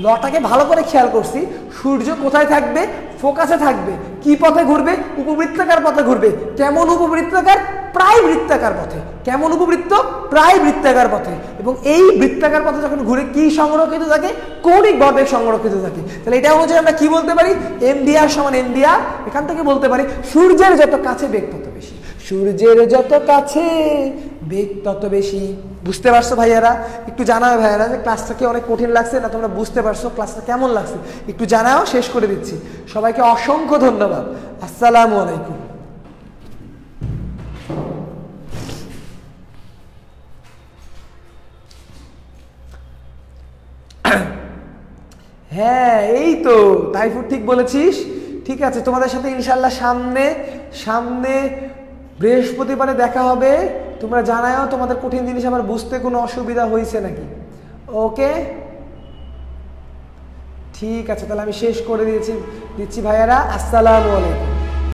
লটাকে ভালো করে খেয়াল করছি, সূর্য কোথায় থাকবে? ফোকাসে থাকবে। কি পথে ঘুরবে? উপবৃত্তাকার পথে ঘুরবে। কেমন উপবৃত্তাকার? প্রায় বৃত্তাকার পথে। কেমন উপবৃত্ত? প্রায় বৃত্তাকার পথে। এবং এই বৃত্তাকার পথে যখন ঘুরে কি সংরক্ষিত থাকে? কৌণিক ভরবেগ সংরক্ষিত থাকে। তাহলে এটা হচ্ছে আমরা কি বলতে পারি? এমভিআর সমান এমভিআর। এখান থেকে বলতে পারি সূর্যের যত কাছে বেগ তত বেশি, সূর্যের যত কাছে বেগ তত বেশি। বুঝতে পারছো ভাইয়ারা? একটু জানাও ভাইয়ারা যে ক্লাসটা কি অনেক কঠিন লাগছে না তোমরা বুঝতে পারছো? ক্লাসটা কেমন লাগছে একটু জানাও। শেষ করে দিচ্ছি। সবাইকে অসংখ্য ধন্যবাদ। আসসালামু আলাইকুম। হ্যাঁ এই তো তাইফুর, ঠিক বলেছিস। ঠিক আছে, তোমাদের সাথে ইনশাল্লাহ সামনে বৃহস্পতিবারে দেখা হবে। তোমরা জানাও তোমাদের কঠিন জিনিস আমার বুঝতে কোনো অসুবিধা হয়েছে নাকি। ওকে ঠিক আছে, তাহলে আমি শেষ করে দিচ্ছি ভাইয়ারা। আসসালামু আলাইকুম।